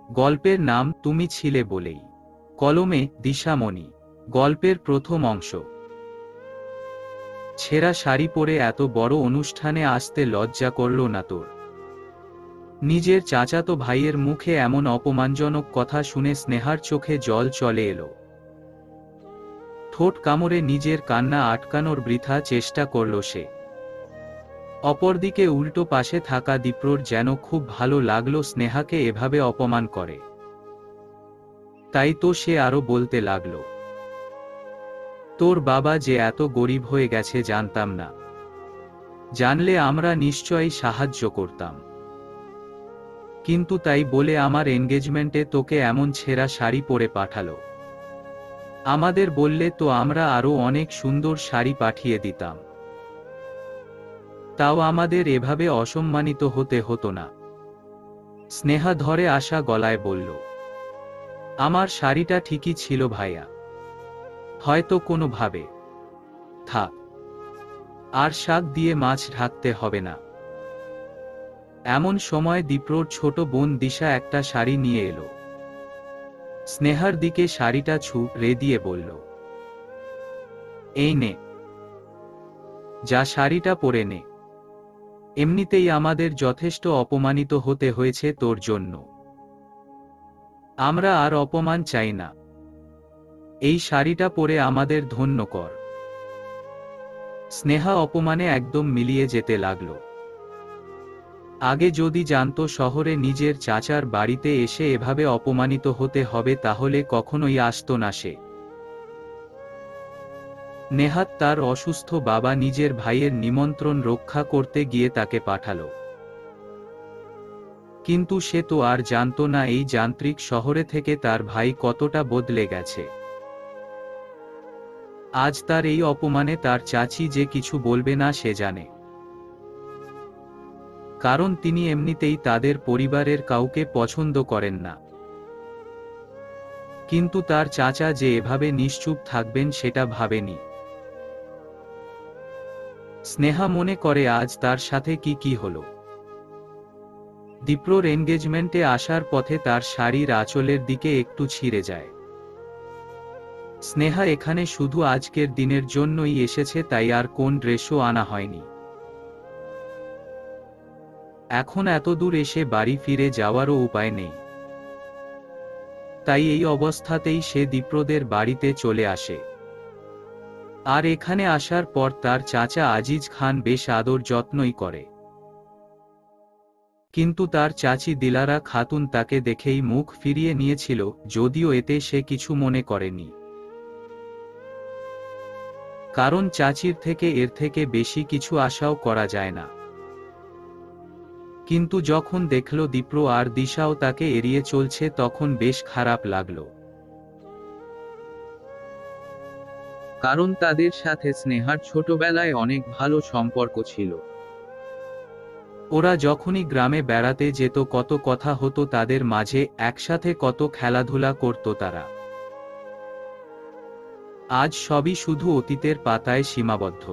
গল্পের নাম তুমি ছিলে বলেই। কলমে দিশামণি। গল্পের প্রথম অংশ। ছেঁড়া শাড়ি পরে এত বড় অনুষ্ঠানে আসতে লজ্জা করল না তোর? নিজের চাচাতো ভাইয়ের মুখে এমন অপমানজনক কথা শুনে স্নেহার চোখে জল চলে এলো। ঠোঁট কামড়ে নিজের কান্না আটকানোর বৃথা চেষ্টা করল সে। অপরদিকে উল্টো পাশে থাকা দীপ্রর যেন খুব ভালো লাগলো স্নেহাকে এভাবে অপমান করে। তাই তো সে আরো বলতে লাগলো, তোর বাবা যে এত গরিব হয়ে গেছে জানতাম না। জানলে আমরা নিশ্চয়ই সাহায্য করতাম। কিন্তু তাই বলে আমার এনগেজমেন্টে তোকে এমন ছেঁড়া শাড়ি পরে পাঠালো। আমাদের বললে তো আমরা আরো অনেক সুন্দর শাড়ি পাঠিয়ে দিতাম। তাও আমাদের এভাবে অসম্মানিত হতে হতো না। স্নেহা ধরে আসা গলায় বলল, আমার শাড়িটা ঠিকই ছিল ভাইয়া, হয়তো কোনোভাবে। থাক, আর শাক দিয়ে মাছ ঢাকতে হবে না। এমন সময় দীপ্রর ছোট বোন দিশা একটা শাড়ি নিয়ে এলো। স্নেহার দিকে শাড়িটা ছুঁড়ে দিয়ে বলল, এই নে, যা শাড়িটা পরে নে। এমনিতেই আমাদের যথেষ্ট অপমানিত হতে হয়েছে তোর জন্য। আমরা আর অপমান চাই না। এই শাড়িটা পরে আমাদের ধন্য কর। স্নেহা অপমানে একদম মিলিয়ে যেতে লাগল। আগে যদি জানতো শহরে নিজের চাচার বাড়িতে এসে এভাবে অপমানিত হতে হবে তাহলে কখনোই আসতো না সে। নেহাত তার অসুস্থ বাবা নিজের ভাইয়ের নিমন্ত্রণ রক্ষা করতে গিয়ে তাকে পাঠালো। কিন্তু সে তো আর জানতো না এই যান্ত্রিক শহরে থেকে তার ভাই কতটা বদলে গেছে। আজ তার এই অপমানে তার চাচি যে কিছু বলবে না সে জানে। কারণ তিনি এমনিতেই তাদের পরিবারের কাউকে পছন্দ করেন না। কিন্তু তার চাচা যে এভাবে নিশ্চুপ থাকবেন সেটা ভাবেনি। স্নেহা মনে করে আজ তার সাথে কি হলো। দীপ্রর এনগেজমেন্টে আসার পথে তার শাড়ির আঁচলের দিকে একটু ছিঁড়ে যায়। স্নেহা এখানে শুধু আজকের দিনের জন্যই এসেছে, তাই আর কোন ড্রেসও আনা হয়নি। এখন এত দূর এসে বাড়ি ফিরে যাওয়ারও উপায় নেই। তাই এই অবস্থাতেই সে দীপ্রদের বাড়িতে চলে আসে। আর এখানে আসার পর তার চাচা আজিজ খান বেশ আদর যত্নই করে। কিন্তু তার চাচি দিলারা খাতুন তাকে দেখেই মুখ ফিরিয়ে নিয়েছিল, যদিও এতে সে কিছু মনে করেনি। কারণ চাচির থেকে এর থেকে বেশি কিছু আশাও করা যায় না। কিন্তু যখন দেখল দীপ্র আর দিশাও তাকে এড়িয়ে চলছে তখন বেশ খারাপ লাগল। কারণ তাদের সাথে স্নেহার ছোটবেলায় অনেক ভালো সম্পর্ক ছিল। ওরা যখনই গ্রামে বেড়াতে যেত কত কথা হতো তাদের মাঝে, একসাথে কত খেলাধুলা করত তারা। আজ সবই শুধু অতীতের পাতায় সীমাবদ্ধ।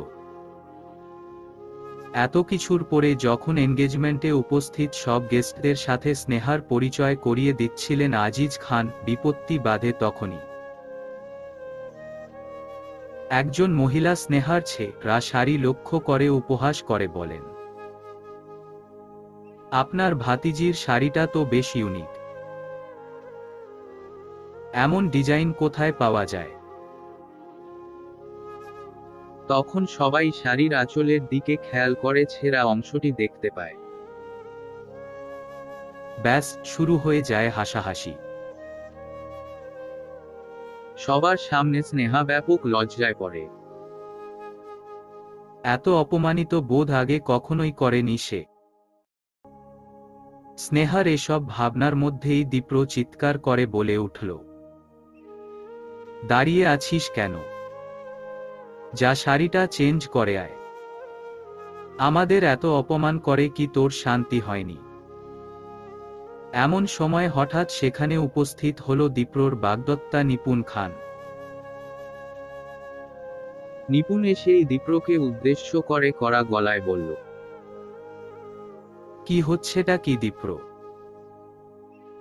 এত কিছুর পরে যখন এনগেজমেন্টে উপস্থিত সব গেস্টদের সাথে স্নেহার পরিচয় করিয়ে দিচ্ছিলেন আজিজ খান, বিপত্তি বাধে তখনই। একজন মহিলা স্নেহার ছেঁড়া শাড়ি লক্ষ্য করে উপহাস করে বলেন, আপনার ভাতিজির শাড়িটা তো বেশ ইউনিক। এমন ডিজাইন কোথায় পাওয়া যায়? তখন সবাই শাড়ির আঁচলের দিকে খেয়াল করে ছেঁড়া অংশটি দেখতে পায়। ব্যাস, শুরু হয়ে যায় হাসাহাসি। সবার সামনে স্নেহা ব্যাপক লজ্জায় পড়ে। এত অপমানিত বোধ আগে কখনোই করেনি সে। স্নেহার এসব ভাবনার মধ্যেই দীপ্র চিৎকার করে বলে উঠল, দাঁড়িয়ে আছিস কেন? যা শাড়িটা চেঞ্জ করে আয়। আমাদের এত অপমান করে কি তোর শান্তি হয়নি? এমন সময় হঠাৎ সেখানে উপস্থিত হল দীপ্রর বাগদত্তা নিপুণ খান। নিপুণ এসেই দীপ্রকে উদ্দেশ্য করে কড়া গলায় বলল, কি হচ্ছেটা কি দীপ্র?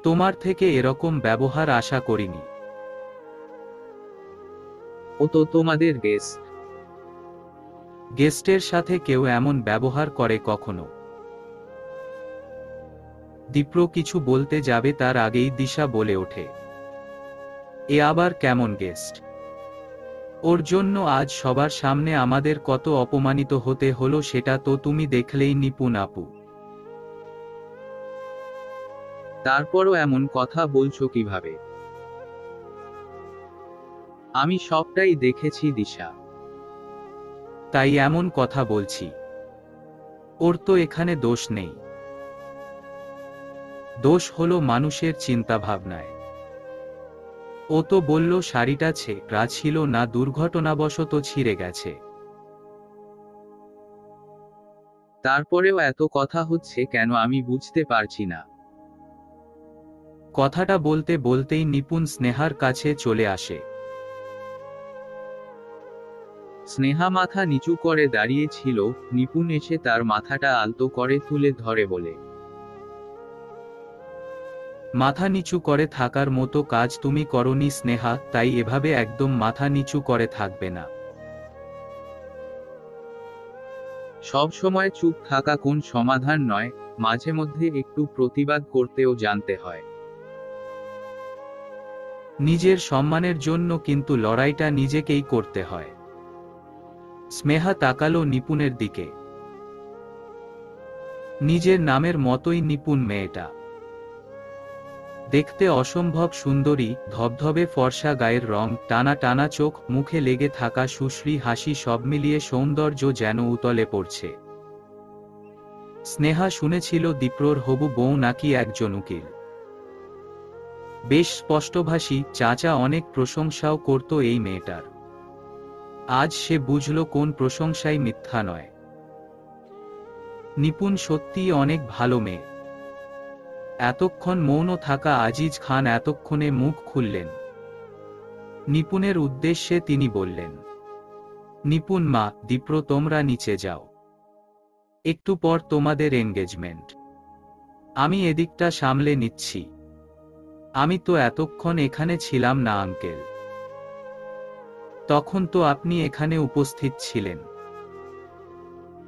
তোমার থেকে এরকম ব্যবহার আশা করিনি। ও তো তোমাদের গেস্ট। গেস্টের সাথে কেউ এমন ব্যবহার করে কখনো? দীপ্র কিছু বলতে যাবে তার আগেই দিশা বলে ওঠে, এ আবার কেমন গেস্ট? ওর জন্য আজ সবার সামনে আমাদের কত অপমানিত হতে হলো সেটা তো তুমি দেখলেই নিপুণ আপু। তারপরও এমন কথা বলছো কিভাবে? আমি সবটাই দেখেছি দিশা। তাই এমন কথা বলছি। ওর তো এখানে দোষ নেই। দোষ হলো মানুষের চিন্তাভাবনায়। ও তো বলল শাড়িটা ছেঁড়া ছিল না, দুর্ঘটনাবশত ছিঁড়ে গেছে। তারপরেও এত কথা হচ্ছে কেন আমি বুঝতে পারছি না। কথাটা বলতে বলতেই নিপুণ স্নেহার কাছে চলে আসে। স্নেহা মাথা নিচু করে দাঁড়িয়েছিল, নিপুণ এসে তার মাথাটা আলতো করে তুলে ধরে বলে, মাথা নিচু করে থাকার মতো কাজ তুমি করনি স্নেহা, তাই এভাবে একদম মাথা নিচু করে থাকবে না। সব সময় চুপ থাকা কোন সমাধান নয়, মাঝে মধ্যে একটু প্রতিবাদ করতেও জানতে হয়। নিজের সম্মানের জন্য কিন্তু লড়াইটা নিজেকেই করতে হয়। স্নেহা তাকালো নিপুণের দিকে। নিজের নামের মতোই নিপুণ মেয়েটা। দেখতে অসম্ভব সুন্দরী, ধবধবে ফর্সা গায়ের রং, টানা টানা চোখ, মুখে লেগে থাকা সুশ্রী হাসি, সব মিলিয়ে সৌন্দর্য যেন উতলে পড়ছে। স্নেহা শুনেছিল দীপ্রর হবু বউ নাকি একজন উকিল। বেশ স্পষ্টভাষী, চাচা অনেক প্রশংসাও করত এই মেয়েটার। আজ সে বুঝল কোন প্রশংসাই মিথ্যা নয়। নিপুণ সত্যিই অনেক ভালো মেয়ে। এতক্ষণ মৌন থাকা আজিজ খান এতক্ষণে মুখ খুললেন। নিপুণের উদ্দেশ্যে তিনি বললেন, নিপুণ মা, দীপ্র তোমরা নিচে যাও। একটু পর তোমাদের এনগেজমেন্ট। আমি এদিকটা সামলে নিচ্ছি। আমি তো এতক্ষণ এখানে ছিলাম না আঙ্কেল। তখন তো আপনি এখানে উপস্থিত ছিলেন।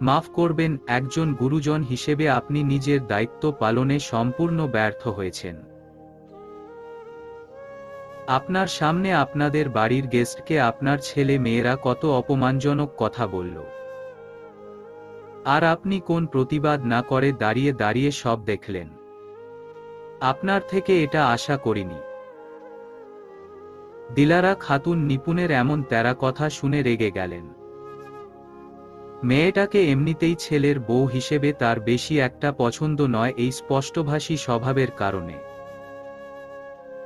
মাফ করবেন, একজন গুরুজন হিসেবে আপনি নিজের দায়িত্ব পালনে সম্পূর্ণ ব্যর্থ হয়েছেন। আপনার সামনে আপনাদের বাড়ির গেস্টকে আপনার ছেলে মেয়েরা কত অপমানজনক কথা বলল, আর আপনি কোন প্রতিবাদ না করে দাঁড়িয়ে দাঁড়িয়ে সব দেখলেন। আপনার থেকে এটা আশা করিনি। দিলারা খাতুন নিপুণের এমন তেরা কথা শুনে রেগে গেলেন। মেয়েটাকে এমনিতেই ছেলের বউ হিসেবে তার বেশি একটা পছন্দ নয় এই স্পষ্টভাষী স্বভাবের কারণে।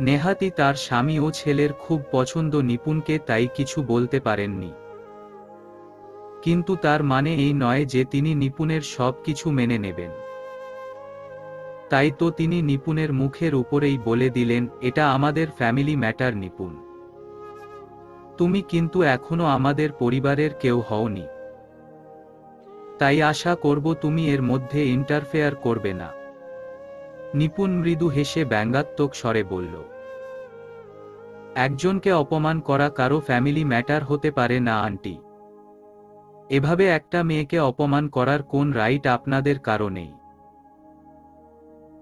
নেহাতি তার স্বামী ও ছেলের খুব পছন্দ নিপুণকে, তাই কিছু বলতে পারেননি। কিন্তু তার মানে এই নয় যে তিনি নিপুণের সব কিছু মেনে নেবেন। তাই তো তিনি নিপুণের মুখের উপরেই বলে দিলেন, এটা আমাদের ফ্যামিলি ম্যাটার নিপুণ। তুমি কিন্তু এখনো আমাদের পরিবারের কেউ হওনি। তাই আশা করব তুমি এর মধ্যে ইন্টারফেয়ার করবে না। নিপুণ মৃদু হেসে ব্যঙ্গাত্মক স্বরে বলল, একজনকে অপমান করা কারো ফ্যামিলি ম্যাটার হতে পারে না আন্টি। এভাবে একটা মেয়েকে অপমান করার কোন রাইট আপনাদের কারো নেই।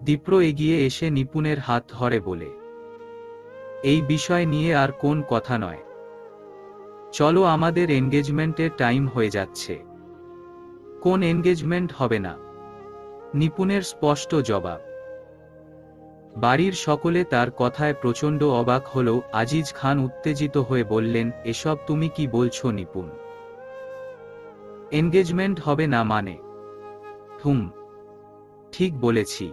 দীপ্র এগিয়ে এসে নিপুণের হাত ধরে বলে, এই বিষয় নিয়ে আর কোন কথা নয়। চলো, আমাদের এনগেজমেন্টের টাইম হয়ে যাচ্ছে। কোন এনগেজমেন্ট হবে না? নিপুণের স্পষ্ট জবাব। বাড়ির সকলে তার কথায় প্রচণ্ড অবাক হল। আজিজ খান উত্তেজিত হয়ে বললেন, এসব তুমি কি বলছো নিপুণ? এনগেজমেন্ট হবে না মানে? ঠিক বলেছি।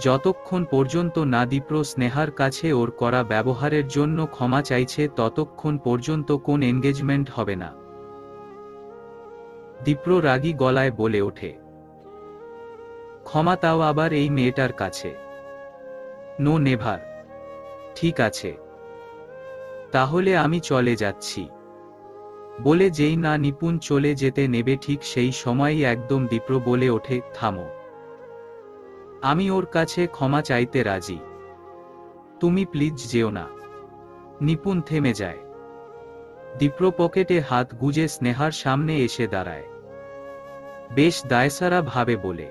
যতক্ষণ পর্যন্ত না দীপ্র স্নেহার কাছে ওর করা ব্যবহারের জন্য ক্ষমা চাইছে ততক্ষণ পর্যন্ত কোন এনগেজমেন্ট হবে না। দীপ্র রাগী গলায় বলে ওঠে, ক্ষমা তাও আবার এই মেয়েটার কাছে? No never. ঠিক আছে, তাহলে আমি চলে যাচ্ছি। বলে যেই না নিপুণ চলে যেতে নেবে ঠিক সেই সময়ই একদম দীপ্র বলে ওঠে, থামো। আমি ওর কাছে ক্ষমা চাইতে রাজি। তুমি প্লিজ যেও না। নিপুণ থেমে যায়। দীপ্র পকেটে হাত গুজে স্নেহার সামনে এসে দাঁড়ায়। বেশ দায়সারা ভাবে বলে,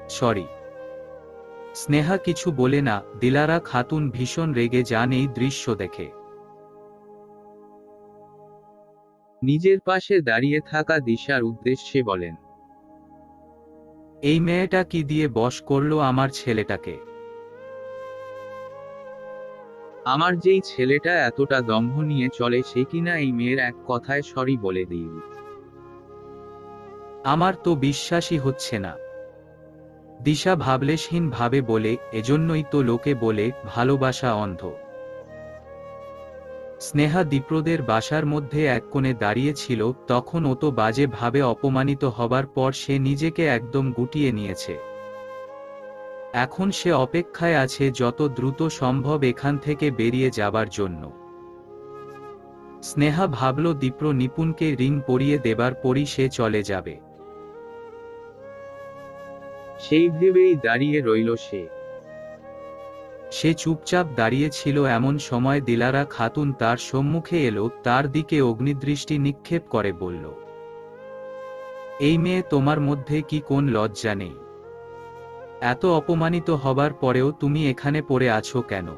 সরি। স্নেহা কিছু বলে না। দিলারা খাতুন ভীষণ রেগে যান এই দৃশ্য দেখে। নিজের পাশে দাঁড়িয়ে থাকা দিশার উদ্দেশ্যে বলেন, এই মেয়েটা কি দিয়ে বশ করলো আমার ছেলেটাকে? আমার যেই ছেলেটা এতটা দম্ভ নিয়ে চলে সে কিনা এই মেয়ের এক কথায় সরি বলে দিই। আমার তো বিশ্বাসই হচ্ছে না। দিশা ভাবলেশহীন ভাবে বলে, এজন্যই তো লোকে বলে ভালোবাসা অন্ধ। স্নেহা দীপ্রদের বাসার মধ্যে এক কোণে দাঁড়িয়ে ছিল। তখন ও তো বাজে ভাবে অপমানিত হবার পর সে নিজেকে একদম গুটিয়ে নিয়েছে। এখন সে অপেক্ষায় আছে যত দ্রুত সম্ভব এখান থেকে বেরিয়ে যাবার জন্য। স্নেহা ভাবল দীপ্র নিপুণকে রিং পরিয়ে দেবার পরই সে চলে যাবে। সেই ভেবেই দাঁড়িয়ে রইল সে। সে চুপচাপ দাঁড়িয়ে ছিল। এমন সময় দিলারা খাতুন তার সম্মুখে এলো, তার দিকে অগ্নিদৃষ্টি নিক্ষেপ করে বলল, এই মেয়ে, তোমার মধ্যে কি কোন লজ্জা নেই? এত অপমানিত হবার পরেও তুমি এখানে পড়ে আছো কেন?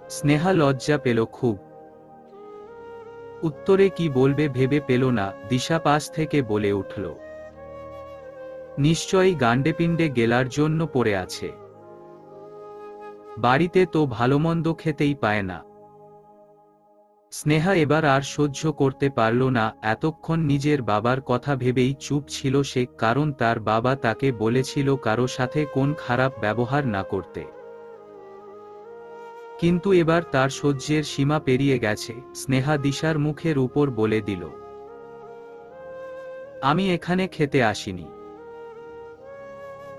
স্নেহা লজ্জা পেল খুব। উত্তরে কি বলবে ভেবে পেল না। দিশা পাশ থেকে বলে উঠল, নিশ্চয়ই গান্ডেপিণ্ডে গেলার জন্য পড়ে আছে। বাড়িতে তো ভালোমন্দ খেতেই পায় না। স্নেহা এবার আর সহ্য করতে পারল না। এতক্ষণ নিজের বাবার কথা ভেবেই চুপ ছিল সে, কারণ তার বাবা তাকে বলেছিল কারো সাথে কোন খারাপ ব্যবহার না করতে। কিন্তু এবার তার সহ্যের সীমা পেরিয়ে গেছে। স্নেহা দিশার মুখের উপর বলে দিল, আমি এখানে খেতে আসিনি।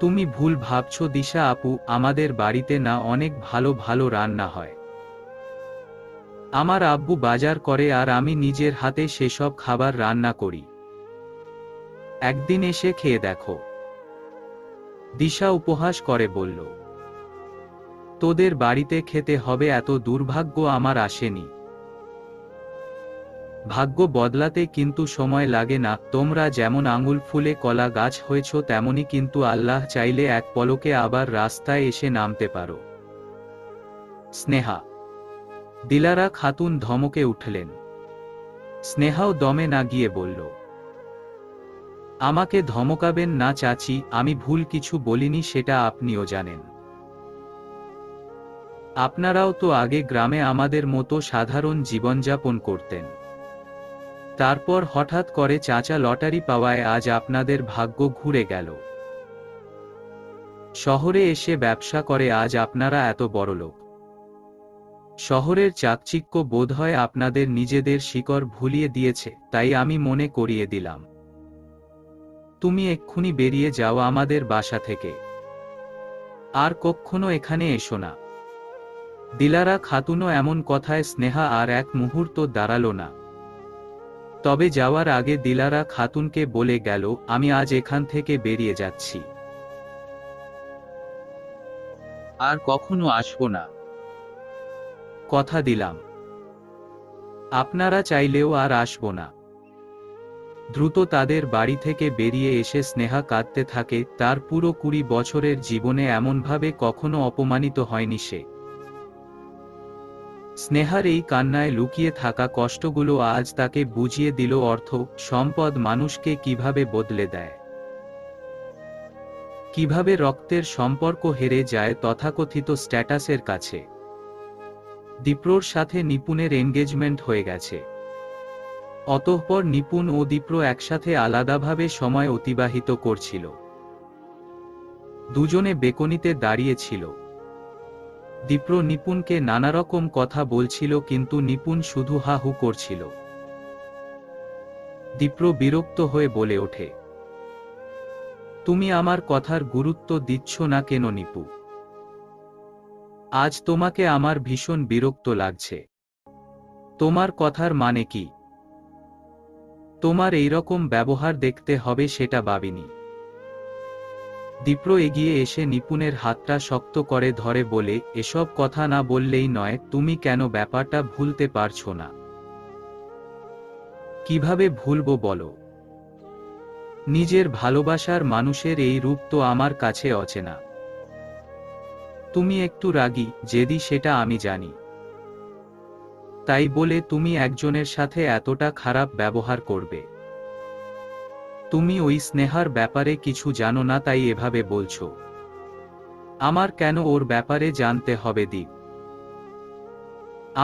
তুমি ভুল ভাবছো দিশা আপু, আমাদের বাড়িতে না অনেক ভালো ভালো রান্না হয়। আমার আব্বু বাজার করে আর আমি নিজের হাতে সেসব খাবার রান্না করি। একদিন এসে খেয়ে দেখো। দিশা উপহাস করে বলল, তোদের বাড়িতে খেতে হবে এত দুর্ভাগ্য আমার আসেনি। ভাগ্য বদলাতে কিন্তু সময় লাগে না। তোমরা যেমন আঙুল ফুলে কলা গাছ হয়েছ, তেমনি কিন্তু আল্লাহ চাইলে এক পলকে আবার রাস্তায় এসে নামতে পারো। স্নেহা। দিলারা খাতুন ধমকে উঠলেন। স্নেহাও দমে না গিয়ে বলল, আমাকে ধমকাবেন না চাচি, আমি ভুল কিছু বলিনি, সেটা আপনিও জানেন। আপনারাও তো আগে গ্রামে আমাদের মতো সাধারণ জীবনযাপন করতেন। তারপর হঠাৎ করে চাচা লটারি পাওয়ায় আজ আপনাদের ভাগ্য ঘুরে গেল। শহরে এসে ব্যবসা করে আজ আপনারা এত বড়লোক। শহরের চাকচিক্য বোধহয় আপনাদের নিজেদের শিকড় ভুলিয়ে দিয়েছে, তাই আমি মনে করিয়ে দিলাম। তুমি এক্ষুনি বেরিয়ে যাও আমাদের বাসা থেকে। আর কখনো এখানে এসো না। দিলারা খাতুনও এমন কথায় স্নেহা আর এক মুহূর্ত দাঁড়ালো না। তবে যাওয়ার আগে দিলারা খাতুনকে বলে গেল, আমি আজ এখান থেকে বেরিয়ে যাচ্ছি। আর কখনো আসবো না। কথা দিলাম। আপনারা চাইলেও আর আসবো না। দ্রুত তাদের বাড়ি থেকে বেরিয়ে এসে স্নেহা কাঁদতে থাকে। তার পুরো 20 বছরের জীবনে এমনভাবে কখনো অপমানিত হয়নি সে। স্নেহার এই কান্নায় লুকিয়ে থাকা কষ্টগুলো আজ তাকে বুঝিয়ে দিল অর্থ, সম্পদ মানুষকে কিভাবে বদলে দেয়। কিভাবে রক্তের সম্পর্ক হেরে যায় তথাকথিত স্ট্যাটাসের কাছে। দীপ্রর সাথে নিপুণের এনগেজমেন্ট হয়ে গেছে। অতঃপর নিপুণ ও দীপ্র একসাথে আলাদাভাবে সময় অতিবাহিত করছিল। দুজনে বেকনিতে দাঁড়িয়েছিল। দীপ্র নিপুণকে নানারকম কথা বলছিল, কিন্তু নিপুণ শুধু হা হু করছিল। দীপ্র বিরক্ত হয়ে বলে ওঠে, তুমি আমার কথার গুরুত্ব দিচ্ছ না কেন নিপু? আজ তোমাকে আমার ভীষণ বিরক্ত লাগছে। তোমার কথার মানে কি? তোমার এইরকম ব্যবহার দেখতে হবে সেটা ভাবিনি। দীপ্র এগিয়ে এসে নিপুণের হাতটা শক্ত করে ধরে বলে, এসব কথা না বললেই নয়, তুমি কেন ব্যাপারটা ভুলতে পারছো না? কিভাবে ভুলবো বলো? নিজের ভালোবাসার মানুষের এই রূপ তো আমার কাছে অচেনা। তুমি একটু রাগী, জেদি, সেটা আমি জানি। তাই বলে তুমি একজনের সাথে এতটা খারাপ ব্যবহার করবে? তুমি ওই স্নেহার ব্যাপারে কিছু জানো না তাই এভাবে বলছো। আমার কেন ওর ব্যাপারে জানতে হবে দীপ?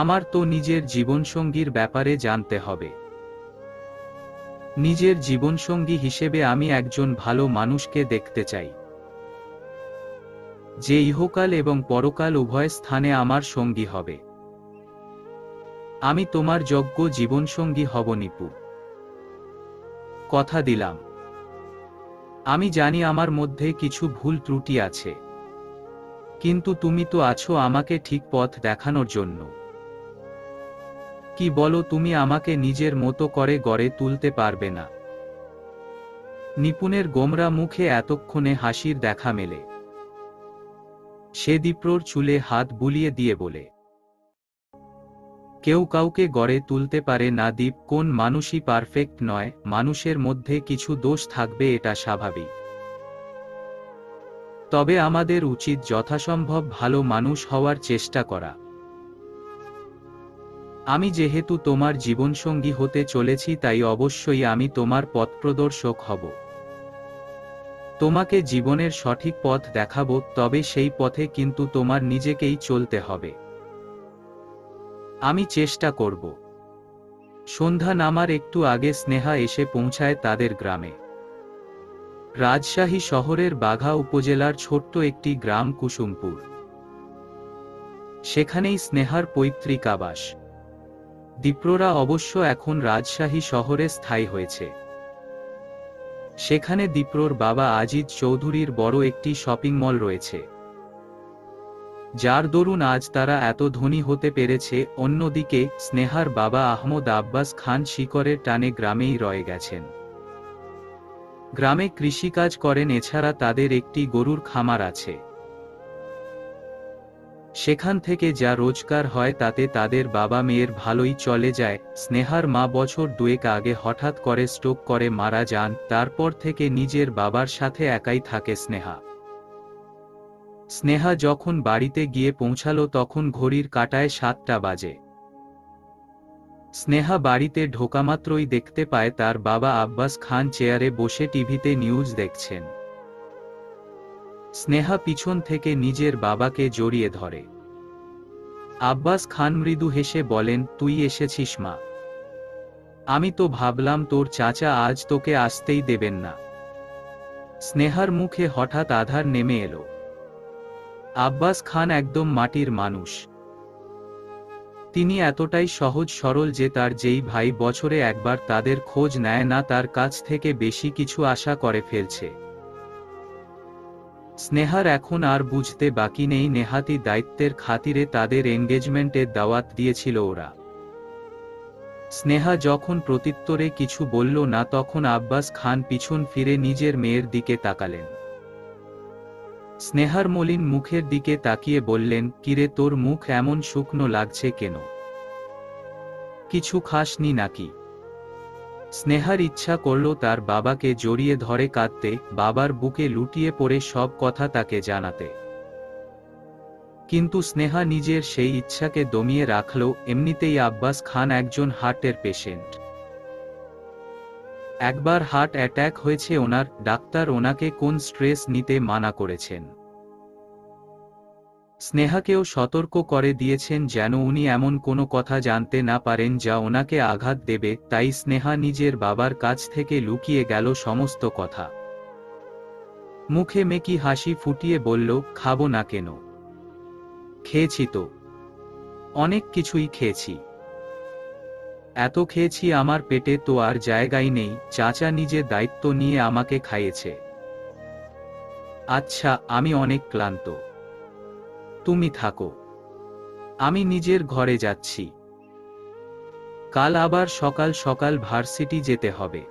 আমার তো নিজের জীবনসঙ্গীর ব্যাপারে জানতে হবে। নিজের জীবনসঙ্গী হিসেবে আমি একজন ভালো মানুষকে দেখতে চাই, যে ইহকাল এবং পরকাল উভয় স্থানে আমার সঙ্গী হবে। আমি তোমার যোগ্য জীবনসঙ্গী হব নিপু, কথা দিলাম। আমি জানি আমার মধ্যে কিছু ভুল ত্রুটি আছে, কিন্তু তুমি তো আছো আমাকে ঠিক পথ দেখানোর জন্য। কি বলো, তুমি আমাকে নিজের মতো করে গড়ে তুলতে পারবে না? নিপুণের গোমরা মুখে এতক্ষণে হাসির দেখা মেলে। সে দীপ্রর চুলে হাত বুলিয়ে দিয়ে বলে, কেউ কাউকে গড়ে তুলতে পারে না দীপ। কোন মানুষই পারফেক্ট নয়, মানুষের মধ্যে কিছু দোষ থাকবে, এটা স্বাভাবিক। তবে আমাদের উচিত যথাসম্ভব ভালো মানুষ হওয়ার চেষ্টা করা। আমি যেহেতু তোমার জীবনসঙ্গী হতে চলেছি, তাই অবশ্যই আমি তোমার পথপ্রদর্শক হব। তোমাকে জীবনের সঠিক পথ দেখাবো, তবে সেই পথে কিন্তু তোমার নিজেকেই চলতে হবে। আমি চেষ্টা করব। সন্ধ্যা নামার একটু আগে স্নেহা এসে পৌঁছায় তাদের গ্রামে। রাজশাহী শহরের বাঘা উপজেলার ছোট্ট একটি গ্রাম কুসুমপুর। সেখানেই স্নেহার পৈতৃক আবাস। দীপ্ররা অবশ্য এখন রাজশাহী শহরে স্থায়ী হয়েছে। সেখানে দীপ্রর বাবা আজিজ চৌধুরীর বড় একটি শপিং মল রয়েছে, যার দরুন আজ তারা এত ধনী হতে পেরেছে। অন্যদিকে স্নেহার বাবা আহমদ আব্বাস খান শিকরের টানে গ্রামেই রয়ে গেছেন। গ্রামে কৃষিকাজ করেন, এছাড়া তাদের একটি গরুর খামার আছে। সেখান থেকে যা রোজগার হয় তাতে তাদের বাবা মেয়ের ভালোই চলে যায়। স্নেহার মা বছর দুয়েক আগে হঠাৎ করে স্ট্রোক করে মারা যান, তারপর থেকে নিজের বাবার সাথে একাই থাকে স্নেহা। স্নেহা যখন বাড়িতে গিয়ে পৌঁছালো তখন ঘড়ির কাঁটায় 7টা বাজে। স্নেহা বাড়িতে ঢোকামাত্রই দেখতে পায় তার বাবা আব্বাস খান চেয়ারে বসে টিভিতে নিউজ দেখছেন। স্নেহা পিছন থেকে নিজের বাবাকে জড়িয়ে ধরে। আব্বাস খান মৃদু হেসে বলেন, তুই এসেছিস মা? আমি তো ভাবলাম তোর চাচা আজ তোকে আসতেই দেবেন না। স্নেহার মুখে হঠাৎ আধার নেমে এলো। আব্বাস খান একদম মাটির মানুষ। তিনি এতটাই সহজ সরল যে তার যেই ভাই বছরে একবার তাদের খোঁজ নেয় না, তার কাছ থেকে বেশি কিছু আশা করে ফেলছে। স্নেহার এখন আর বুঝতে বাকি নেই, নেহাতি দায়িত্বের খাতিরে তাদের এঙ্গেজমেন্টের দাওয়াত দিয়েছিল ওরা। স্নেহা যখন প্রত্যুত্তরে কিছু বলল না, তখন আব্বাস খান পিছন ফিরে নিজের মেয়ের দিকে তাকালেন। স্নেহার মলিন মুখের দিকে তাকিয়ে বললেন, কিরে, তোর মুখ এমন শুকনো লাগছে কেন? কিছু খাসনি নাকি? স্নেহার ইচ্ছা করল তার বাবাকে জড়িয়ে ধরে কাঁদতে, বাবার বুকে লুটিয়ে পড়ে সব কথা তাকে জানাতে। কিন্তু স্নেহা নিজের সেই ইচ্ছাকে দমিয়ে রাখল। এমনিতেই আব্বাস খান একজন হার্টের পেশেন্ট। একবার হার্ট অ্যাটাক হয়েছে ওনার, ডাক্তার ওনাকে কোন স্ট্রেস নিতে মানা করেছেন। স্নেহাকেও সতর্ক করে দিয়েছেন যেন উনি এমন কোনো কথা জানতে না পারেন যা ওনাকে আঘাত দেবে। তাই স্নেহা নিজের বাবার কাছ থেকে লুকিয়ে গেল সমস্ত কথা। মুখে মেকি হাসি ফুটিয়ে বলল, খাবো না কেন? খেয়েছি তো, অনেক কিছুই খেয়েছি। এত খেয়েছি আমার পেটে তো আর জায়গাই নেই। চাচা নিজের দায়িত্ব নিয়ে আমাকে খাইয়েছে। আচ্ছা, আমি অনেক ক্লান্ত, তুমি থাকো, আমি নিজের ঘরে যাচ্ছি। কাল আবার সকাল সকাল ভার্সিটি যেতে হবে।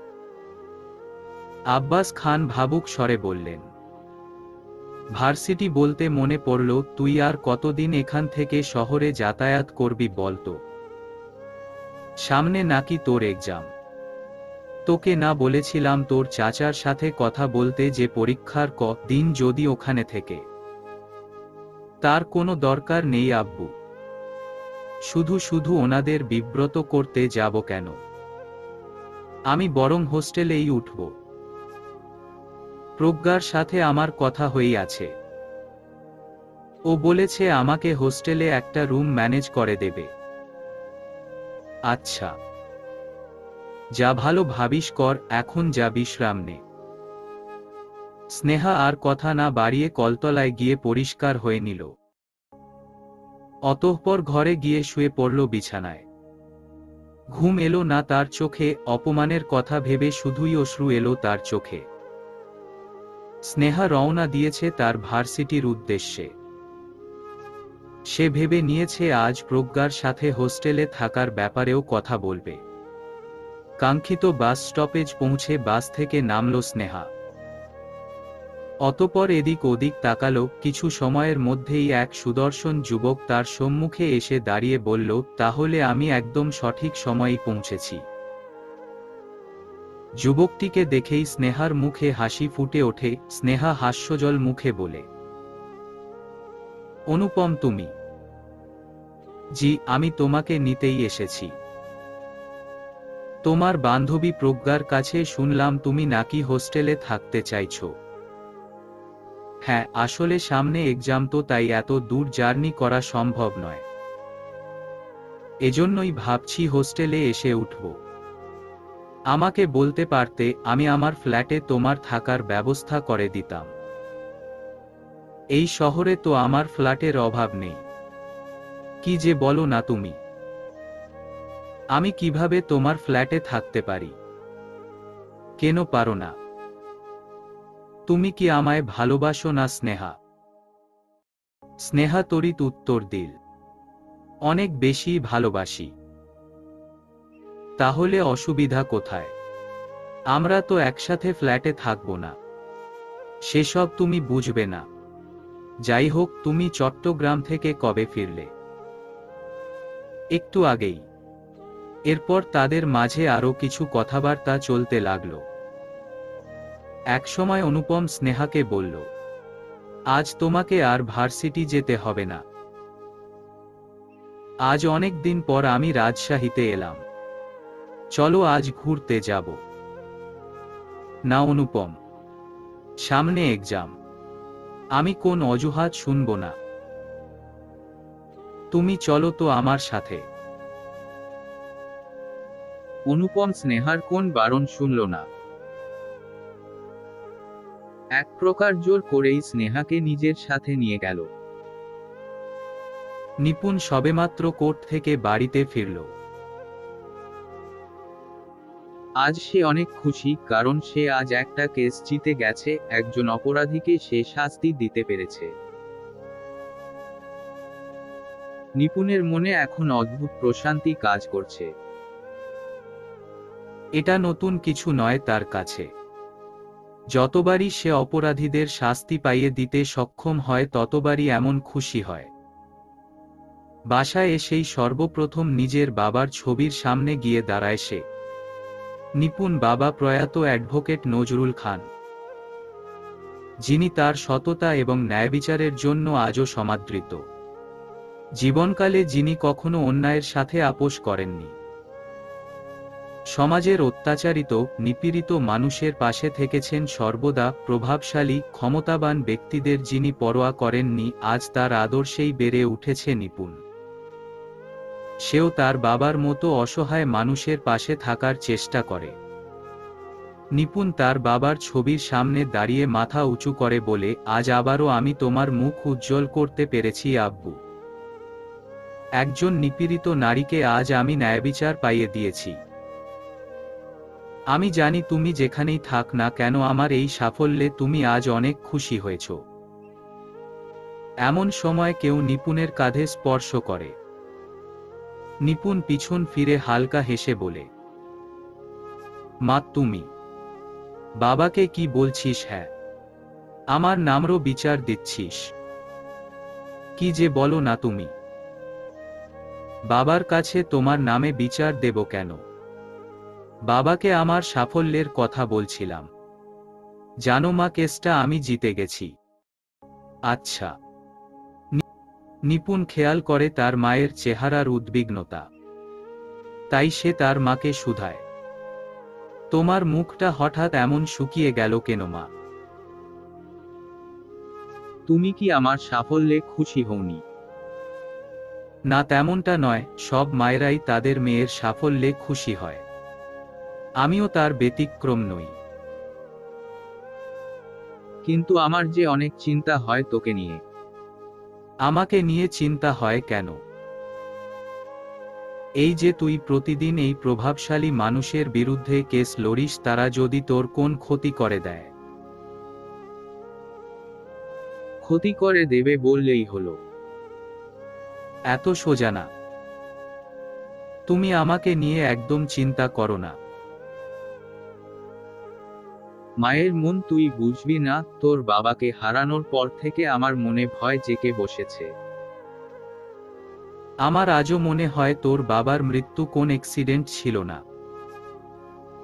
আব্বাস খান ভাবুক স্বরে বললেন। ভার্সিটি বলতে মনে পড়ল, তুই আর কতদিন এখান থেকে শহরে যাতায়াত করবি বলতো? সামনে নাকি তোর এক্সাম? তোকে না বলেছিলাম তোর চাচার সাথে কথা বলতে যে পরীক্ষার দিন যদি ওখানে থেকে? তার কোনো দরকার নেই আব্বু। শুধু শুধু ওনাদের বিব্রত করতে যাব কেন? আমি বরং হোস্টেলেই উঠব। প্রজ্ঞার সাথে আমার কথা হয়েই আছে। ও বলেছে আমাকে হোস্টেলে একটা রুম ম্যানেজ করে দেবে। আচ্ছা, যা ভালো ভাবিস কর, এখন যা বিশ্রাম নে। স্নেহা আর কথা না বাড়িয়ে কলতলায় গিয়ে পরিষ্কার হয়ে নিল। অতঃপর ঘরে গিয়ে শুয়ে পড়ল বিছানায়। ঘুম এলো না তার চোখে, অপমানের কথা ভেবে শুধুই অশ্রু এলো তার চোখে। স্নেহা রওনা দিয়েছে তার ভার্সিটির উদ্দেশ্যে। সে ভেবে নিয়েছে আজ প্রজ্ঞার সাথে হোস্টেলে থাকার ব্যাপারেও কথা বলবে। কাঙ্ক্ষিত বাস স্টপেজ পৌঁছে বাস থেকে নামল স্নেহা। অতঃপর এদিক ওদিক তাকালো, কিছু সময়ের মধ্যেই এক সুদর্শন যুবক তার সম্মুখে এসে দাঁড়িয়ে বলল, তাহলে আমি একদম সঠিক সময়েই পৌঁছেছি। যুবকটিকে দেখেই স্নেহার মুখে হাসি ফুটে ওঠে। স্নেহা হাস্যজল মুখে বলে, অনুপম তুমি? জি, আমি তোমাকে নিতেই এসেছি। তোমার বান্ধবী প্রজ্ঞার কাছে শুনলাম তুমি নাকি হোস্টেলে থাকতে চাইছো। হ্যাঁ, আসলে সামনে এক্সাম তো, তাই এত দূর জার্নি করা সম্ভব নয়। এজন্যই ভাবছি হোস্টেলে এসে উঠব। আমাকে বলতে পারতে, আমি আমার ফ্ল্যাটে তোমার থাকার ব্যবস্থা করে দিতাম। এই শহরে তো আমার ফ্ল্যাটের অভাব নেই। কি যে বলো না তুমি! আমি কিভাবে তোমার ফ্ল্যাটে থাকতে পারি? কেন পারো না? তুমি কি আমায় ভালোবাসো না স্নেহা? স্নেহা তড়িৎ উত্তর দিল, অনেক বেশি ভালোবাসি। তাহলে অসুবিধা কোথায়? আমরা তো একসাথে ফ্ল্যাটে থাকবো না। সেসব তুমি বুঝবে না। যাই হোক, তুমি চট্টগ্রাম থেকে কবে ফিরলে? একটু আগেই। এরপর তাদের মাঝে আরো কিছু কথাবার্তা চলতে লাগলো। একসময় অনুপম স্নেহাকে বলল, আজ তোমাকে আর ভার্সিটি যেতে হবে না। আজ অনেক দিন পর আমি রাজশাহীতে এলাম। চলো আজ ঘুরতে যাব। না অনুপম, সামনে এক্সাম। আমি কোন অজুহাত শুনব না। তুমি চলো তো আমার সাথে। অনুপম স্নেহার কোন বারণ শুনল না। এক প্রকার জোর করেই স্নেহাকে নিজের সাথে নিয়ে গেল। নিপুণ সবেমাত্র কোর্ট থেকে বাড়িতে ফিরল। আজ সে অনেক খুশি, কারণ সে আজ একটা কেস জিতে গেছে, একজন অপরাধীকে সে শাস্তি দিতে পেরেছে। নিপুণের মনে এখন অদ্ভুত প্রশান্তি কাজ করছে। এটা নতুন কিছু নয় তার কাছে। যতবারই সে অপরাধীদের শাস্তি পাইয়ে দিতে সক্ষম হয়, ততবারই এমন খুশি হয়। বাসায় এসেই সর্বপ্রথম নিজের বাবার ছবির সামনে গিয়ে দাঁড়ায় সে। নিপুণ বাবা প্রয়াত অ্যাডভোকেট নজরুল খান, যিনি তার সততা এবং ন্যায়বিচারের জন্য আজও সমাদৃত। জীবনকালে যিনি কখনো অন্যায়ের সাথে আপোষ করেননি। সমাজের অত্যাচারিত, নিপীড়িত মানুষের পাশে থেকেছেন সর্বদা। প্রভাবশালী, ক্ষমতাবান ব্যক্তিদের যিনি পরোয়া করেননি, আজ তার আদর্শেই বেড়ে উঠেছে নিপুণ। সেও তার বাবার মতো অসহায় মানুষের পাশে থাকার চেষ্টা করে। নিপুণ তার বাবার ছবির সামনে দাঁড়িয়ে মাথা উঁচু করে বলে, আজ আবারও আমি তোমার মুখ উজ্জ্বল করতে পেরেছি আব্বু। একজন নিপীড়িত নারীকে আজ আমি ন্যায়বিচার পাইয়ে দিয়েছি। আমি জানি তুমি যেখানেই থাক না কেন, আমার এই সাফল্যে তুমি আজ অনেক খুশি হয়েছ। এমন সময় কেউ নিপুণের কাঁধে স্পর্শ করে। নিপুণ পিছন ফিরে হালকা হেসে বলে, মা তুমি? বাবাকে কি বলছিস? হ্যাঁ, আমার নামরও বিচার দিচ্ছিস? কি যে বলো না তুমি! বাবার কাছে তোমার নামে বিচার দেব কেন? বাবাকে আমার সাফল্যের কথা বলছিলাম। জানো মা, কেসটা আমি জিতে গেছি। আচ্ছা। নিপুণ খেয়াল করে তার মায়ের চেহারার উদ্বিগ্নতা। তাই সে তার মাকে শুধায়, তোমার মুখটা হঠাৎ এমন শুকিয়ে গেল কেন মা? তুমি কি আমার সাফল্যে খুশি হওনি? না, তেমনটা নয়, সব মায়েরাই তাদের মেয়ের সাফল্যে খুশি হয়। আমিও তার ব্যতিক্রম নই। কিন্তু আমার যে অনেক চিন্তা হয় তোকে নিয়ে। আমাকে নিয়ে চিন্তা হয় কেন? এই যে তুই প্রতিদিন এই প্রভাবশালী মানুষের বিরুদ্ধে কেস লড়িস, তারা যদি তোর কোন ক্ষতি করে দেয়? ক্ষতি করে দেবে বললেই হলো। এত সোজা না। তুমি আমাকে নিয়ে একদম চিন্তা করো না। মায়ের মন তুই বুঝবি না, তোর বাবাকে হারানোর পর থেকে আমার মনে ভয় জেঁকে বসেছে। আমার আজও মনে হয় তোর বাবার মৃত্যু কোন অ্যাক্সিডেন্ট ছিল না।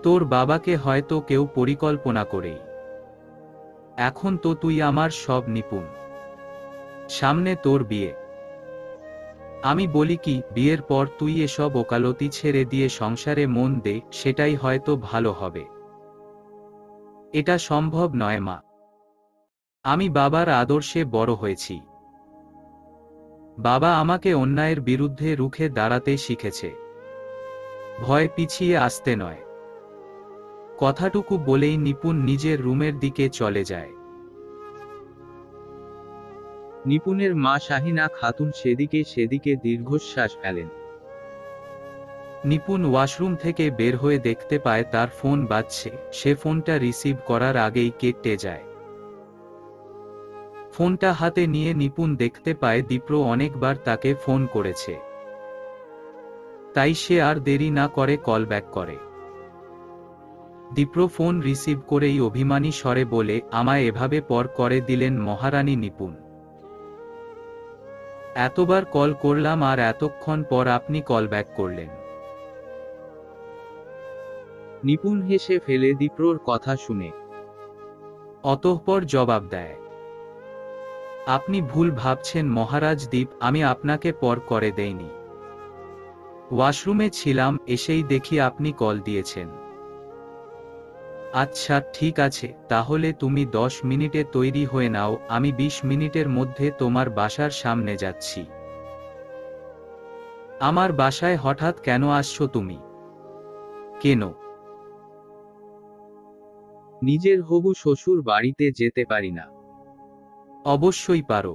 তোর বাবাকে হয়তো কেউ পরিকল্পনা করেই। এখন তো তুই আমার সব নিপুণ। সামনে তোর বিয়ে। আমি বলি কি, বিয়ের পর তুই এসব ওকালতি ছেড়ে দিয়ে সংসারে মন দে, সেটাই হয়তো ভালো হবে। এটা সম্ভব নয় মা। আমি বাবার আদর্শে বড় হয়েছি। বাবা আমাকে অন্যায়ের বিরুদ্ধে রুখে দাঁড়াতে শিখেছে, ভয় পিছিয়ে আসতে নয়। কথাটুকু বলেই নিপুণ নিজের রুমের দিকে চলে যায়। নিপুণের মা শাহিনা খাতুন সেদিকে দীর্ঘশ্বাস ফেলেন। নিপুণ ওয়াশরুম থেকে বের হয়ে দেখতে পায় তার ফোন বাজছে। সে ফোনটা রিসিভ করার আগেই কেটে যায়। ফোনটা হাতে নিয়ে নিপুণ দেখতে পায় দীপ্র অনেকবার তাকে ফোন করেছে। তাই সে আর দেরি না করে কল ব্যাক করে। দীপ্র ফোন রিসিভ করেই অভিমানী স্বরে বলে, আমায় এভাবে পর করে দিলেন মহারানী নিপুণ। এতবার কল করলাম আর এতক্ষণ পর আপনি কল ব্যাক করলেন। নিপুণ হেসে ফেলে দীপ্রর কথা শুনে। অতঃপর জবাব দেয়, আপনি ভুল ভাবছেন মহারাজ দীপ, আমি আপনাকে পর করে দেইনি। ওয়াশরুমে ছিলাম, এসেই দেখি আপনি কল দিয়েছেন। আচ্ছা ঠিক আছে, তাহলে তুমি 10 মিনিটে তৈরি হয়ে নাও, আমি 20 মিনিটের মধ্যে তোমার বাসার সামনে যাচ্ছি। আমার বাসায় হঠাৎ কেন আসছো তুমি? কেন? নিজের হবু শ্বশুর বাড়িতে যেতে পারি না। অবশ্যই পারো।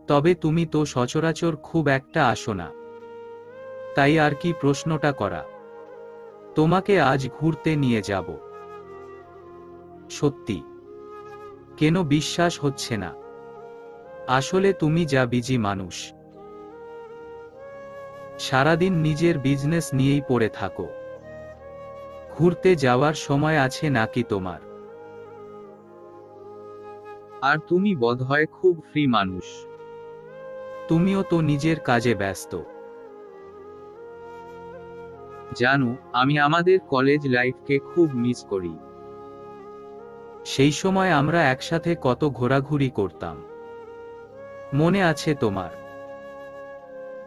তবে তুমি তো সচরাচর খুব একটা আসো না। তাই আর কি প্রশ্নটা করা। তোমাকে আজ ঘুরতে নিয়ে যাব। সত্যি? কেন বিশ্বাস হচ্ছে না? আসলে তুমি যা বিজি মানুষ। সারাদিন নিজের বিজনেস নিয়েই পড়ে থাকো। ঘুরতে যাওয়ার সময় আছে নাকি তোমার? আর তুমি বোধহয় খুব ফ্রি মানুষ। তুমিও তো নিজের কাজে ব্যস্ত। জানো, আমি আমাদের কলেজ লাইফকে খুব মিস করি। সেই সময় আমরা একসাথে কত ঘোরাঘুরি করতাম, মনে আছে তোমার?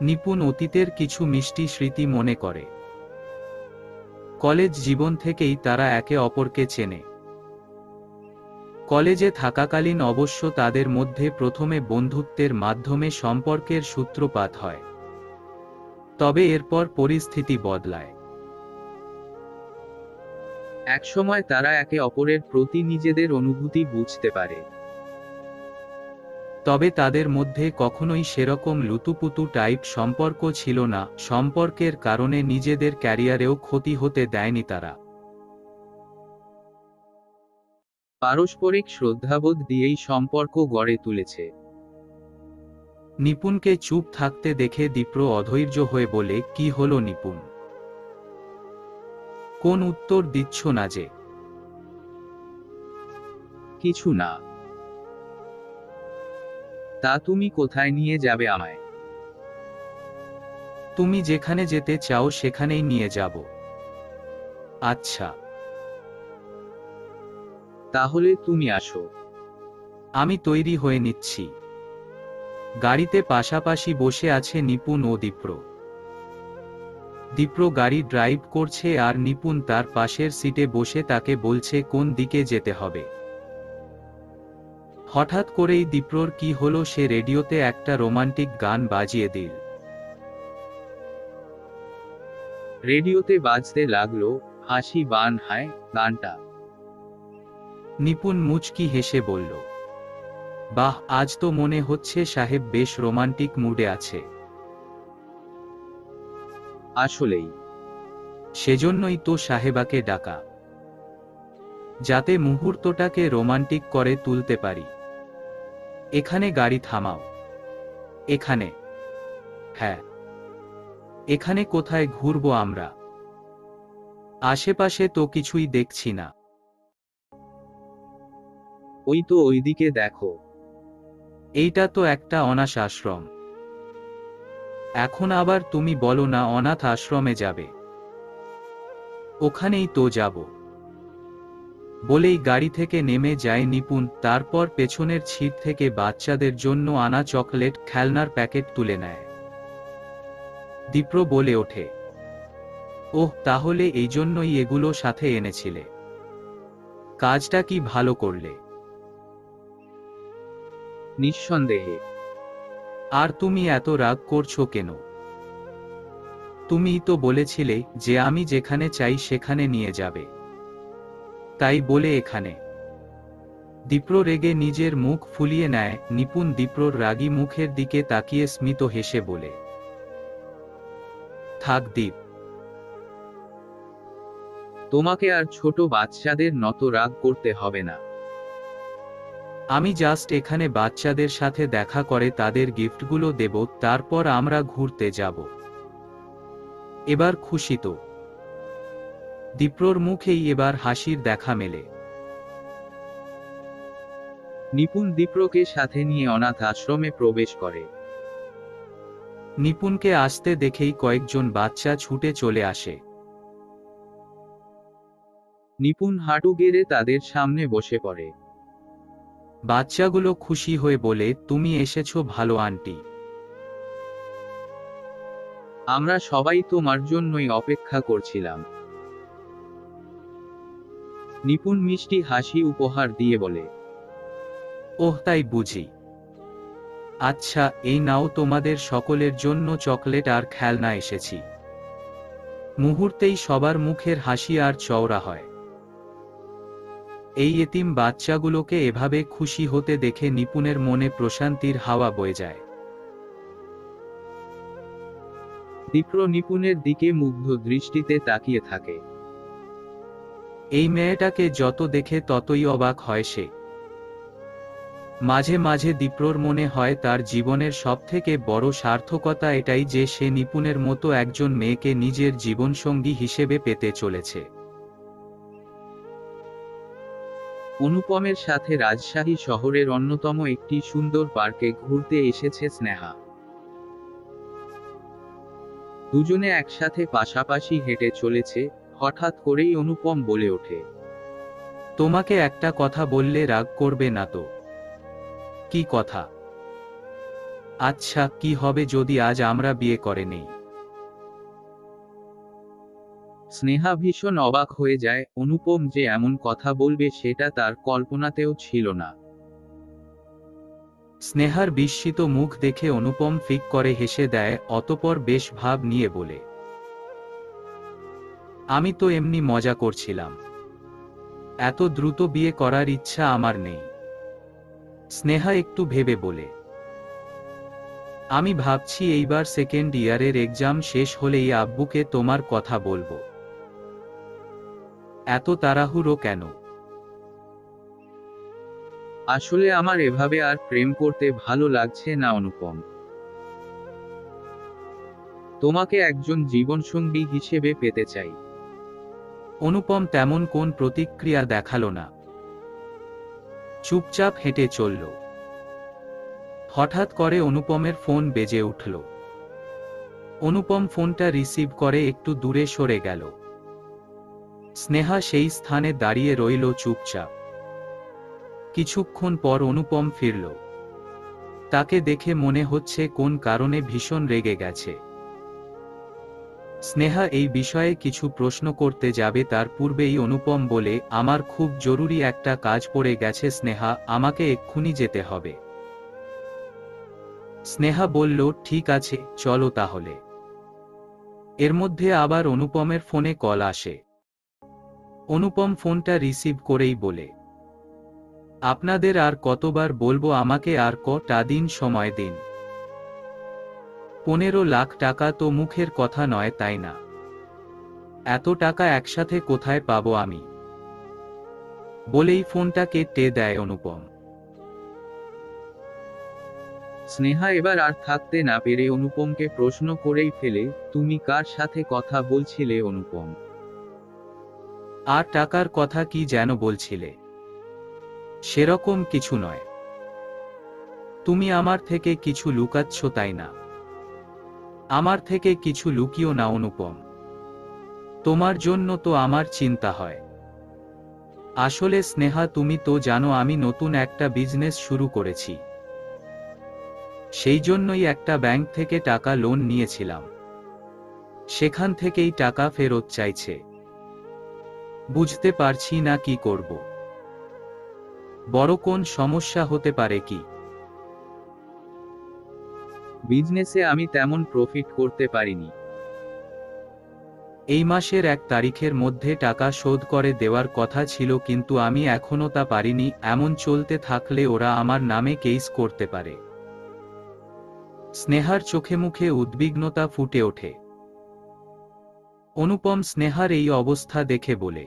নিপুণ অতীতের কিছু মিষ্টি স্মৃতি মনে করে। কলেজ জীবন থেকেই তারা একে অপরকে চেনে। কলেজে থাকাকালীন অবশ্য তাদের মধ্যে প্রথমে বন্ধুত্বের মাধ্যমে সম্পর্কের সূত্রপাত হয়। তবে এরপর পরিস্থিতি বদলায়। একসময় তারা একে অপরের প্রতি নিজেদের অনুভূতি বুঝতে পারে। তবে তাদের মধ্যে কখনোই সেরকম লুতুপুতু টাইপ সম্পর্ক ছিল না। সম্পর্কের কারণে নিজেদের ক্যারিয়ারেও ক্ষতি হতে দেয়নি তারা। পারস্পরিক শ্রদ্ধাবোধ দিয়েই সম্পর্ক গড়ে তুলেছে। নিপুণকে চুপ থাকতে দেখে দীপ্র অধৈর্য হয়ে বলে, কি হলো নিপুণ? কোন উত্তর দিচ্ছ না যে? কিছু না। তা তুমি কোথায় নিয়ে যাবে আমায়? তুমি যেখানে যেতে চাও সেখানেই নিয়ে যাব। আচ্ছা, তাহলে তুমি আসো। আমি তৈরি হয়ে নিচ্ছি। গাড়িতে পাশাপাশি বসে আছে নিপুণ ও দীপ্র। দীপ্র গাড়ি ড্রাইভ করছে আর নিপুণ তার পাশের সিটে বসে তাকে বলছে কোন দিকে যেতে হবে। হঠাৎ করেই দীপ্রর কি হলো, সে রেডিওতে একটা রোমান্টিক গান বাজিয়ে দিল। রেডিওতে বাজতে লাগলো হাসি বান হায় গানটা। নিপুণ মুচকি হেসে বলল, বাহ, আজ তো মনে হচ্ছে সাহেব বেশ রোমান্টিক মুডে আছে। আসলেই। সেজন্যই তো সাহেবাকে ডাকা, যাতে মুহূর্তটাকে রোমান্টিক করে তুলতে পারি। এখানে গাড়ি থামাও। এখানে? হ্যাঁ। এখানে কোথায় ঘুরবো আমরা? আশেপাশে তো কিছুই দেখছি না। ওই তো ওইদিকে দেখো। এইটা তো একটা অনাথ আশ্রম। এখন আবার তুমি বলো না অনাথ আশ্রমে যাবে? ওখানেই তো যাব। বলেই গাড়ি থেকে নেমে যায় নিপুণ, তারপর পেছনের সিট থেকে বাচ্চাদের জন্য আনা চকলেট খেলনার প্যাকেট তুলে নেয়। দীপ্র বলে ওঠে, ওহ, তাহলে এই জন্যই এগুলো সাথে এনেছিলে। কাজটা কি ভালো করলে। নিঃসন্দেহে। আর তুমি এত রাগ করছো কেন? তুমিই তো বলেছিলে যে আমি যেখানে চাই সেখানে নিয়ে যাবে। তাই বলে এখানে। দীপ্র রেগে নিজের মুখ ফুলিয়ে নেয়। নিপুণ দীপ্রর রাগী মুখের দিকে তাকিয়ে স্মিত হেসে বলে, থাক দীপ, তোমাকে আর ছোট বাচ্চাদের নত রাগ করতে হবে না। আমি জাস্ট এখানে বাচ্চাদের সাথে দেখা করে তাদের গিফটগুলো দেব, তারপর আমরা ঘুরতে যাব। এবার খুশি তো? দীপ্রর মুখেই এবার হাসির দেখা মেলে। নিপুণ দীপ্রকে সাথে নিয়ে অনাথ আশ্রমে প্রবেশ করে। নিপুণকে আসতে দেখেই কয়েকজন বাচ্চা ছুটে চলে আসে। নিপুণ হাঁটু গেড়ে তাদের সামনে বসে পড়ে। বাচ্চাগুলো খুশি হয়ে বলে, তুমি এসেছো ভালো আন্টি। আমরা সবাই তোমার জন্যই অপেক্ষা করছিলাম। নিপুণ মিষ্টি হাসি উপহার দিয়ে বলে, ওহ, তাই বুঝি। আচ্ছা, এই নাও, তোমাদের সকলের জন্য চকলেট আর খেলনা এসেছি। মুহূর্তেই সবার মুখের হাসি আর চওড়া হয়। এই এতিম বাচ্চাগুলোকে এভাবে খুশি হতে দেখে নিপুণের মনে প্রশান্তির হাওয়া বয়ে যায়। দীপ্র নিপুণের দিকে মুগ্ধ দৃষ্টিতে তাকিয়ে থাকে। এই মেয়েটাকে যত দেখে ততই অবাক হয় সে। মাঝে মাঝে দীপ্রর মনে হয় তার জীবনের সবথেকে বড় সার্থকতা এটাই যে সে নিপুণের মতো একজন মেয়েকে নিজের জীবনসঙ্গী হিসেবে পেতে চলেছে। অনুপমের সাথে রাজশাহী শহরের অন্যতম একটি সুন্দর পার্কে ঘুরতে এসেছে স্নেহা। দুজনে একসাথে পাশাপাশি হেঁটে চলেছে। হঠাৎ করেই অনুপম বলে ওঠে, তোমাকে একটা কথা বললে রাগ করবে না তো? কি কথা? আচ্ছা, কি হবে যদি আজ আমরা বিয়ে করে নেই? স্নেহা ভীষণ অবাক হয়ে যায়। অনুপম যে এমন কথা বলবে সেটা তার কল্পনাতেও ছিল না। স্নেহার বিস্মিত মুখ দেখে অনুপম ফিক করে হেসে দেয়, অতঃপর বেশ ভাব নিয়ে বলে, আমি তো এমনি মজা করছিলাম। এত দ্রুত বিয়ে করার ইচ্ছা আমার নেই। স্নেহা একটু ভেবে বলে, আমি ভাবছি এইবার সেকেন্ড ইয়ারের এক্সাম শেষ হলেই আব্বুকে তোমার কথা বলবো। এত তাড়াহুড়ো কেন? আসলে আমার এভাবে আর প্রেম করতে ভালো লাগছে না অনুপম। তোমাকে একজন জীবনসঙ্গী হিসেবে পেতে চাই। অনুপম তেমন কোন প্রতিক্রিয়া দেখালো না। চুপচাপ হেঁটে চলল। হঠাৎ করে অনুপমের ফোন বেজে উঠল। অনুপম ফোনটা রিসিভ করে একটু দূরে সরে গেল। স্নেহা সেই স্থানে দাঁড়িয়ে রইল চুপচাপ। কিছুক্ষণ পর অনুপম ফিরল। তাকে দেখে মনে হচ্ছে কোন কারণে ভীষণ রেগে গেছে। স্নেহা এই বিষয়ে কিছু প্রশ্ন করতে যাবে তার পূর্বেই অনুপম বলে, আমার খুব জরুরি একটা কাজ পড়ে গেছে স্নেহা, আমাকে এক্ষুনি যেতে হবে। স্নেহা বলল, ঠিক আছে, চলো তাহলে। এর মধ্যে আবার অনুপমের ফোনে কল আসে। অনুপম ফোনটা রিসিভ করেই বলে, আপনাদের আর কতবার বলবো, আমাকে আর কটা দিন সময় দিন। 15 লাখ টাকা তো মুখের কথা নয়, তাই না? এত টাকা একসাথে কোথায় পাবো আমি? বলেই ফোনটা কেটে দেয় অনুপম। স্নেহা এবার আর থাকতে না পেরে অনুপমকে প্রশ্ন করেই ফেলে, তুমি কার সাথে কথা বলছিলে অনুপম? আর টাকার কথা কি যেন বলছিলে? সেরকম কিছু নয়। তুমি আমার থেকে কিছু লুকাচ্ছ, তাই না? আমার থেকে কিছু লুকিও না অনুপম। তোমার জন্য তো আমার চিন্তা হয়। আসলে স্নেহা, তুমি তো জানো আমি নতুন একটা বিজনেস শুরু করেছি। সেই জন্যই একটা ব্যাংক থেকে টাকা লোন নিয়েছিলাম। সেখান থেকেই টাকা ফেরত চাইছে। বুঝতে পারছি না কি করব। বড় কোন সমস্যা হতে পারে কি? বিজনেসে আমি তেমন প্রফিট করতে পারিনি। এই মাসের 1 তারিখের মধ্যে টাকা শোধ করে দেওয়ার কথা ছিল, কিন্তু আমি এখনো তা পারিনি। এমন চলতে থাকলে ওরা আমার নামে কেস করতে পারে। স্নেহার চোখে মুখে উদ্বিগ্নতা ফুটে ওঠে। অনুপম স্নেহার এই অবস্থা দেখে বলে,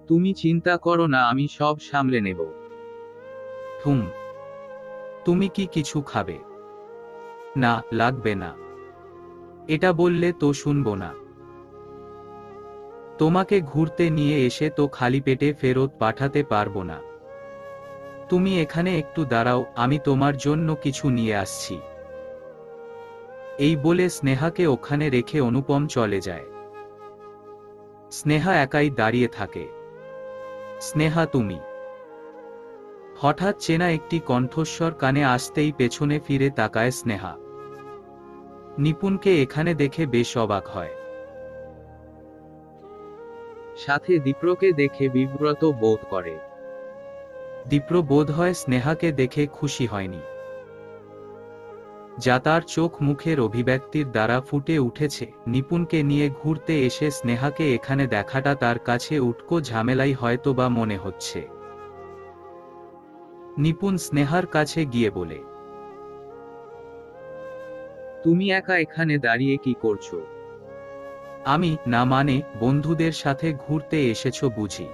তুমি চিন্তা করো না, আমি সব সামলে নেব। হুম। তুমি কি কিছু খাবে? না, লাগবে না। এটা বললে তো শুনবো না। তোমাকে ঘুরতে নিয়ে এসে তো খালি পেটে ফেরত পাঠাতে পারবো না। তুমি এখানে একটু দাঁড়াও, আমি তোমার জন্য কিছু নিয়ে আসছি। এই বলে স্নেহাকে ওখানে রেখে অনুপম চলে যায়। স্নেহা একাই দাঁড়িয়ে থাকে। স্নেহা, তুমি? হঠাৎ চেনা একটি কণ্ঠস্বর কানে আসতেই পেছনে ফিরে তাকায় স্নেহা। নিপুণকে এখানে দেখে বেশ অবাক হয়। সাথে দীপ্রকে দেখে বিব্রত বোধ করে। দীপ্র বোধ হয় স্নেহাকে দেখে খুশি হয়নি। যা তার চোখ মুখের অভিব্যক্তির দ্বারা ফুটে উঠেছে। নিপুণকে নিয়ে ঘুরতে এসে স্নেহাকে এখানে দেখাটা তার কাছে উটকো ঝামেলাই হয়তোবা মনে হচ্ছে। নিপুণ স্নেহার কাছে গিয়ে বলে, তুমি একা এখানে দাঁড়িয়ে কি করছো? আমি না মানে, বন্ধুদের সাথে ঘুরতে এসেছো বুঝি?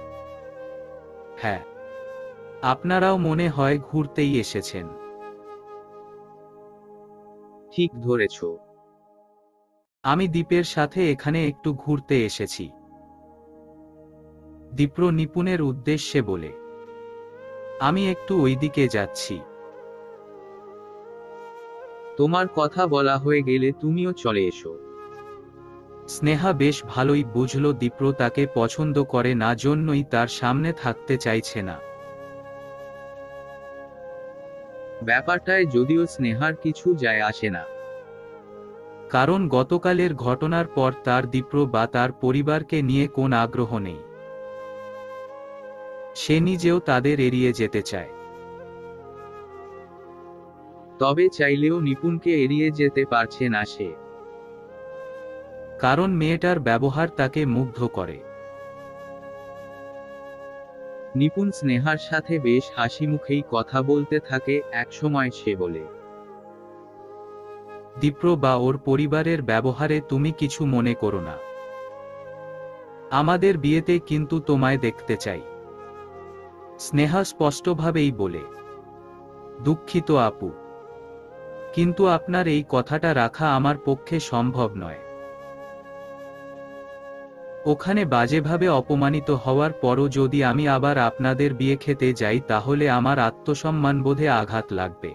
হ্যাঁ। আপনারাও মনে হয় ঘুরতেই এসেছেন। ঠিক ধরেছ। আমি দীপের সাথে এখানে একটু ঘুরতে এসেছি। দীপ্র নিপুণের উদ্দেশ্যে বলে, আমি একটু ওইদিকে যাচ্ছি। তোমার কথা বলা হয়ে গেলে তুমিও চলে এসো। স্নেহা বেশ ভালোই বুঝল দীপ্র তাকে পছন্দ করে না, জন্যই তার সামনে থাকতে চাইছে না। ব্যাপারটায় যদিও স্নেহার কিছু যায় আসে না। কারণ গতকালের ঘটনার পর তার দীপ্র বা তার পরিবারকে নিয়ে কোন আগ্রহ নেই। সে নিজেও তাদের এড়িয়ে যেতে চায়। তবে চাইলেও নিপুণকে এড়িয়ে যেতে পারছে না সে। কারণ মেয়েটার ব্যবহার তাকে মুগ্ধ করে। নিপুণ স্নেহার সাথে বেশ হাসিমুখেই কথা বলতে থাকে। একসময় সে বলে, দীপ্র বা ওর পরিবারের ব্যবহারে তুমি কিছু মনে করো না। আমাদের বিয়েতে কিন্তু তোমায় দেখতে চাই। স্নেহা স্পষ্টভাবেই বলে, দুঃখিত আপু, কিন্তু আপনার এই কথাটা রাখা আমার পক্ষে সম্ভব নয়। ওখানে বাজেভাবে অপমানিত হওয়ার পরও যদি আমি আবার আপনাদের বিয়ে খেতে যাই তাহলে আমার আত্মসম্মানবোধে আঘাত লাগবে।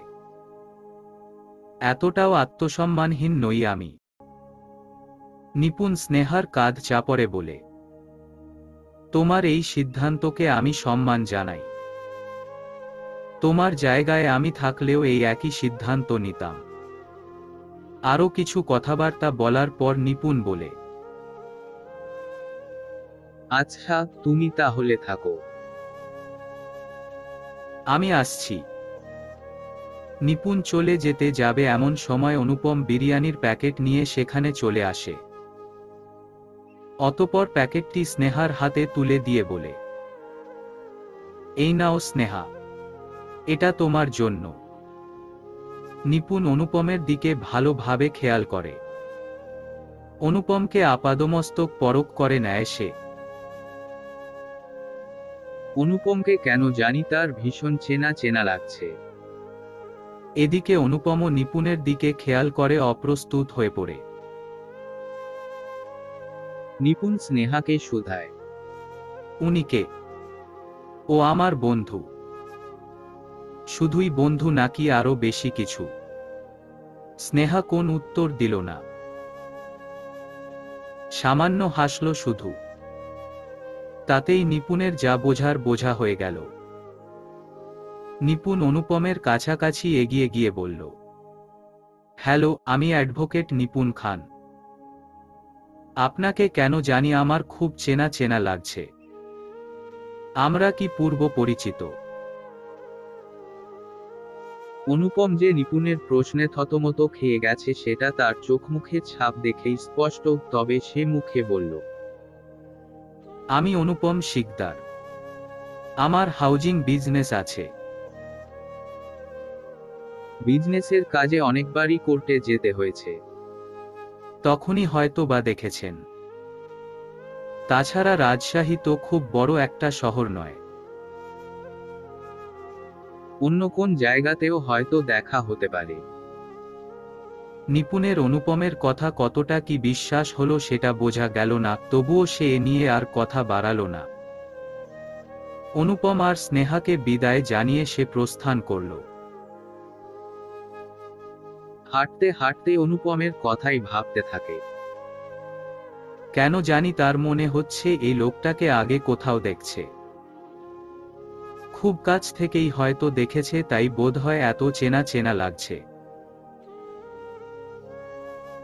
এতটাও আত্মসম্মানহীন নই আমি। নিপুণ স্নেহার কাঁধ চাপড়ে বলে, তোমার এই সিদ্ধান্তকে আমি সম্মান জানাই। তোমার জায়গায় আমি থাকলেও এই একই সিদ্ধান্ত নিতাম। আরও কিছু কথাবার্তা বলার পর নিপুণ বলে, আচ্ছা, তুমি তাহলে থাকো। আমি আসছি। নিপুণ চলে যেতে যাবে এমন সময় অনুপম বিরিয়ানির প্যাকেট নিয়ে সেখানে চলে আসে। অতঃপর প্যাকেটটি স্নেহার হাতে তুলে দিয়ে বলে, এই নাও স্নেহা, এটা তোমার জন্য। নিপুণ অনুপমের দিকে ভালোভাবে খেয়াল করে। অনুপমকে আপাদমস্তক পরখ করে নেয় সে। অনুপমকে কেন জানি তার ভীষণ চেনা চেনা লাগছে। এদিকে অনুপমও নিপুণের দিকে খেয়াল করে অপ্রস্তুত হয়ে পড়ে। নিপুণ স্নেহাকে শুধায়, উনি কে? ও আমার বন্ধু। শুধুই বন্ধু নাকি আরো বেশি কিছু? স্নেহা কোন উত্তর দিল না, সামান্য হাসল শুধু। তাতেই নিপুণের যা বোঝার বোঝা হয়ে গেল। নিপুণ অনুপমের কাছাকাছি এগিয়ে গিয়ে বলল, হ্যালো, আমি অ্যাডভোকেট নিপুণ খান। আপনাকে কেন জানি আমার খুব চেনা চেনা লাগছে। আমরা কি পূর্ব পরিচিত? অনুপম যে নিপুণের প্রশ্নে থতমত খেয়ে গেছে সেটা তার চোখমুখের ছাপ দেখেই স্পষ্ট, তবে সে মুখে বলল, আমি অনুপম শিকদার। আমার হাউজিং বিজনেস আছে। বিজনেসের কাজে অনেকবারই কোর্টে যেতে হয়েছে। তখনই হয়তো বা দেখেছেন। তাছাড়া রাজশাহী তো খুব বড় একটা শহর নয়। অন্য কোন জায়গাতেও হয়তো দেখা হতে পারে। নিপুণের অনুপমের কথা কতটা কি বিশ্বাস হলো সেটা বোঝা গেল না, তবুও সে এ নিয়ে আর কথা বাড়াল না। অনুপম আর স্নেহাকে বিদায় জানিয়ে সে প্রস্থান করল। হাঁটতে হাঁটতে অনুপমের কথাই ভাবতে থাকে। কেন জানি তার মনে হচ্ছে এই লোকটাকে আগে কোথাও দেখছে। খুব কাছ থেকেই হয়তো দেখেছে, তাই বোধহয় এত চেনা চেনা লাগছে।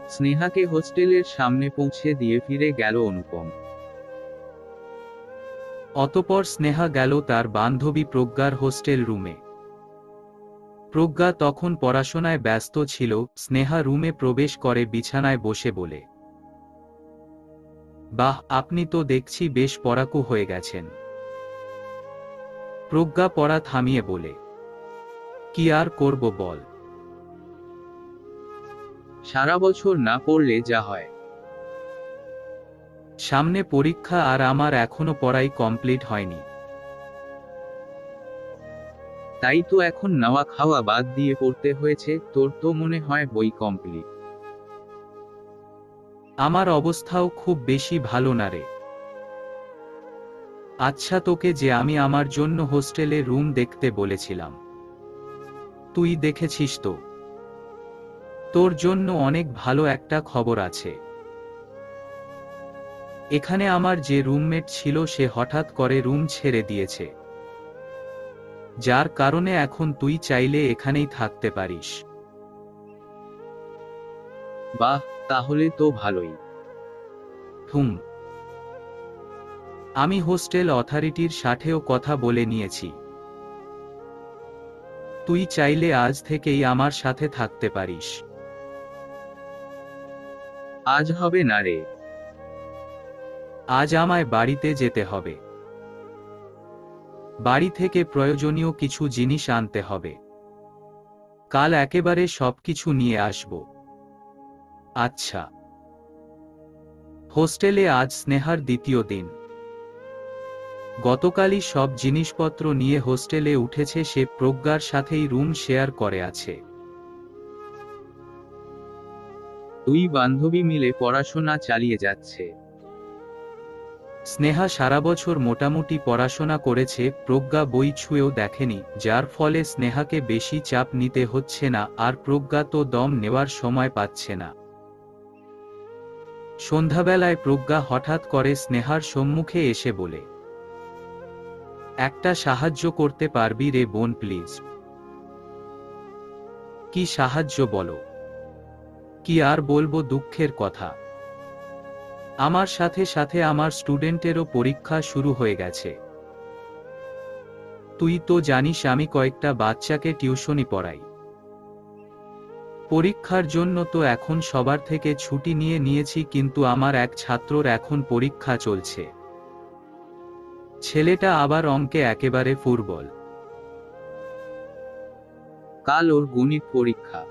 স্নেহাকে হোস্টেলের সামনে পৌঁছে দিয়ে ফিরে গেল অনুপম। অতঃপর স্নেহা গেল তার বান্ধবী প্রজ্ঞার হোস্টেল রুমে। প্রজ্ঞা তখন পড়াশোনায় ব্যস্ত ছিল। স্নেহা রুমে প্রবেশ করে বিছানায় বসে বলে, বাহ, আপনি তো দেখছি বেশ পড়াকু হয়ে গেছেন। প্রজ্ঞা পড়া থামিয়ে বলে, কি আর করব বল। সারা বছর না পড়লে যা হয়। সামনে পরীক্ষা আর আমার এখনো পড়াই কমপ্লিট হয়নি। তাই তো এখন নাওয়া খাওয়া বাদ দিয়ে পড়তে হয়েছে। তোর তো মনে হয় বই কমপ্লিট। আমার অবস্থাও খুব বেশি ভালো না রে। আচ্ছা, তোকে যে আমি আমার জন্য হোস্টেলে রুম দেখতে বলেছিলাম, তুই দেখেছিস তো? তোর জন্য অনেক ভালো একটা খবর আছে। এখানে আমার যে রুমমেট ছিল সে হঠাৎ করে রুম ছেড়ে দিয়েছে, যার কারণে এখন তুই চাইলে এখানেই থাকতে পারিস। বাহ, তাহলে তো ভালোই। হুম, আমি হোস্টেল অথরিটির সাথেও কথা বলে নিয়েছি। তুই চাইলে আজ থেকেই আমার সাথে থাকতে পারিস। আজ হবে না রে। আজ আমায় বাড়িতে যেতে হবে। বাড়ি থেকে প্রয়োজনীয় কিছু জিনিস আনতে হবে। কাল একেবারে সবকিছু নিয়ে আসব। আচ্ছা। হোস্টেলে আজ স্নেহার দ্বিতীয় দিন। গতকালই সব জিনিসপত্র নিয়ে হোস্টেলে উঠেছে সে। প্রজ্ঞার সাথেই রুম শেয়ার করে আছে। দুই বান্ধবী মিলে পড়াশোনা চালিয়ে যাচ্ছে। স্নেহা সারা বছর মোটামুটি পড়াশোনা করেছে, প্রজ্ঞা বই ছুঁয়েও দেখেনি, যার ফলে স্নেহাকে বেশি চাপ নিতে হচ্ছে না, আর প্রজ্ঞা তো দম নেওয়ার সময় পাচ্ছে না। সন্ধ্যাবেলায় প্রজ্ঞা হঠাৎ করে স্নেহার সম্মুখে এসে বলে, একটা সাহায্য করতে পারবি রে বোন প্লিজ? কি সাহায্য বলো? কি আর বলবো, দুঃখের কথা। আমার সাথে সাথে আমার স্টুডেন্টেরও পরীক্ষা শুরু হয়ে গেছে। তুই তো জানিস আমি কয়েকটা বাচ্চাকে টিউশনি পড়াই। পরীক্ষার জন্য তো এখন সবার থেকে ছুটি নিয়ে নিয়েছি, কিন্তু আমার এক ছাত্রর এখন পরীক্ষা চলছে। ছেলেটা আবার অঙ্কে একেবারে ফুরবল। কাল ওর গণিত পরীক্ষা।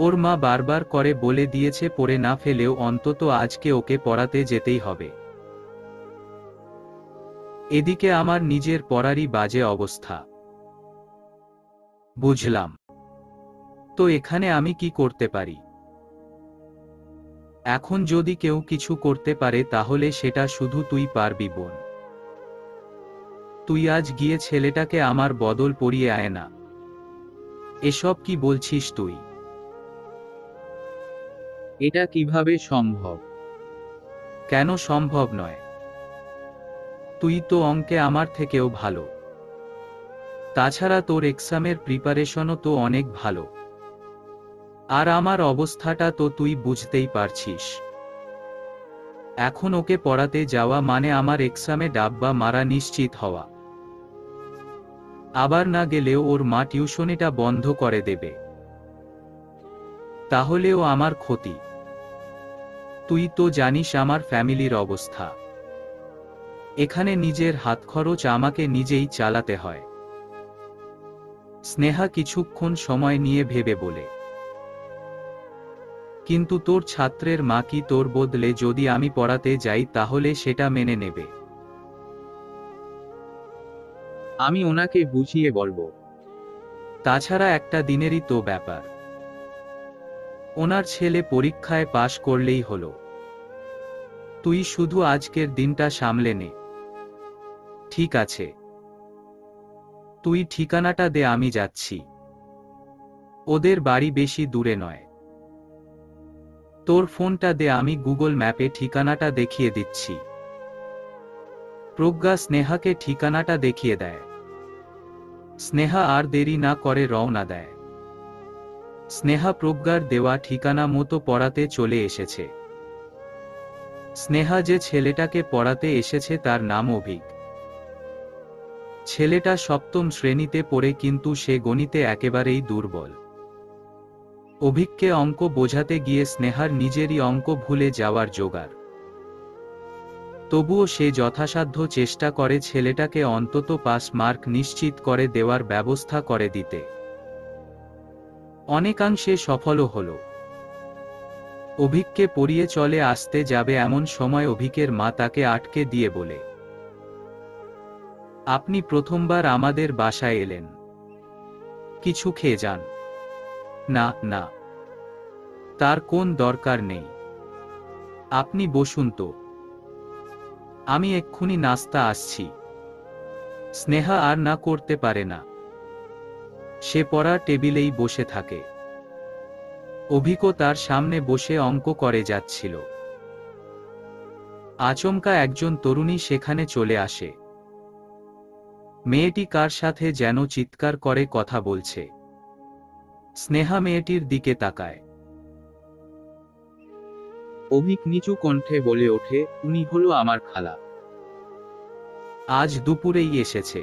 ওর মা বারবার করে বলে দিয়েছে পড়ে না ফেলেও অন্তত আজকে ওকে পড়াতে যেতেই হবে। এদিকে আমার নিজের পড়ারই বাজে অবস্থা। বুঝলাম। তো এখানে আমি কি করতে পারি? এখন যদি কেউ কিছু করতে পারে তাহলে সেটা শুধু তুই পারবি বোন। তুই আজ গিয়ে ছেলেটাকে আমার বদল পড়িয়ে আয় না। এসব কি বলছিস তুই? এটা কিভাবে সম্ভব? কেন সম্ভব নয়? তুই তো অঙ্কে আমার থেকেও ভালো। তাছাড়া তোর এক্সামের প্রিপারেশনও তো অনেক ভালো। আর আমার অবস্থাটা তো তুই বুঝতেই পারছিস। এখন ওকে পড়াতে যাওয়া মানে আমার এক্সামে ডাব্বা মারা নিশ্চিত হওয়া। আবার না গেলেও ওর মা টিউশনিটা বন্ধ করে দেবে। তাহলেও আমার ক্ষতি। তুই তো জানিস আমার ফ্যামিলির অবস্থা। এখানে নিজের হাত খরচ আমাকে নিজেই চালাতে হয়। স্নেহা কিছুক্ষণ সময় নিয়ে ভেবে বলে, কিন্তু তোর ছাত্রের মা কি তোর বদলে যদি আমি পড়াতে যাই তাহলে সেটা মেনে নেবে? আমি ওনাকে বুঝিয়ে বলবো। তাছাড়া একটা দিনেরই তো ব্যাপার। ওনার ছেলে পরীক্ষায় পাশ করলেই হলো। তুই শুধু আজকের দিনটা সামলে নে। ঠিক আছে, তুই ঠিকানাটা দে, আমি যাচ্ছি। ওদের বাড়ি বেশি দূরে নয়। তোর ফোনটা দে, আমি গুগল ম্যাপে ঠিকানাটা দেখিয়ে দিচ্ছি। প্রজ্ঞা স্নেহাকে ঠিকানাটা দেখিয়ে দেয়। স্নেহা আর দেরি না করে রওনা দেয়। স্নেহা প্রজ্ঞার দেওয়া ঠিকানা মতো পড়াতে চলে এসেছে। স্নেহা যে ছেলেটাকে পড়াতে এসেছে তার নাম অভিক। ছেলেটা সপ্তম শ্রেণীতে পড়ে, কিন্তু সে গণিতে একেবারেই দুর্বল। অভিককে অঙ্ক বোঝাতে গিয়ে স্নেহার নিজেরই অঙ্ক ভুলে যাওয়ার জোগাড়। তবুও সে যথাসাধ্য চেষ্টা করে ছেলেটাকে অন্তত পাস মার্ক নিশ্চিত করে দেওয়ার ব্যবস্থা করে দিতে। অনেকাংশে সফলও হল। অভিককে পড়িয়ে চলে আসতে যাবে এমন সময় অভিকের মা তাকে আটকে দিয়ে বলে, আপনি প্রথমবার আমাদের বাসায় এলেন, কিছু খেয়ে যান। না না, তার কোন দরকার নেই। আপনি বসুন তো, আমি এক্ষুনি নাস্তা আসছি। স্নেহা আর না করতে পারে না। সে পড়ার টেবিলেই বসে থাকে। অভিকও তার সামনে বসে অঙ্ক করে যাচ্ছিল। আচমকা একজন তরুণী সেখানে চলে আসে। মেয়েটি কার সাথে যেন চিৎকার করে কথা বলছে। স্নেহা মেয়েটির দিকে তাকায়। অভিক নিচু কণ্ঠে বলে ওঠে, উনি হলো আমার খালা। আজ দুপুরেই এসেছে।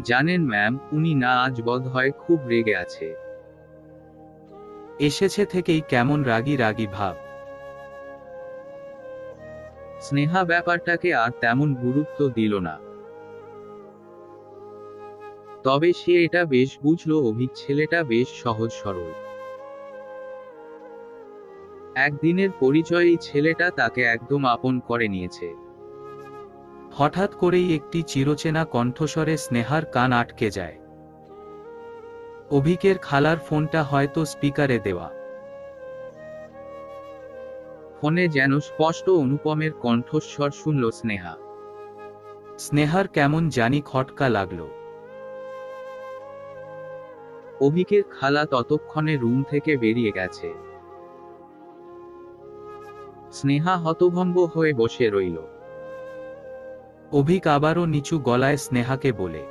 জানেন ম্যাম, উনি না আজ বোধহয় খুব রেগে আছে। এসেছে থেকেই কেমন রাগী রাগী ভাব। স্নেহা ব্যাপারটাকে আর তেমন গুরুত্ব দিল না। তবে সে এটা বেশ বুঝলো অভিক ছেলেটা বেশ সহজ সরল। একদিনের পরিচয়েই ছেলেটা তাকে একদম আপন করে নিয়েছে। হঠাৎ করেই একটি চিরচেনা কণ্ঠস্বরে স্নেহার কান আটকে যায়। অভিকের খালার ফোনটা হয়তো স্পিকারে দেওয়া। ফোনে যেন স্পষ্ট অনুপমের কণ্ঠস্বর শুনল স্নেহা। স্নেহার কেমন জানি খটকা লাগলো। অভিকের খালা ততক্ষণে রুম থেকে বেরিয়ে গেছে। স্নেহা হতভম্ব হয়ে বসে রইল। অভিক আবারও নিচু গলায় স্নেহাকে বলে,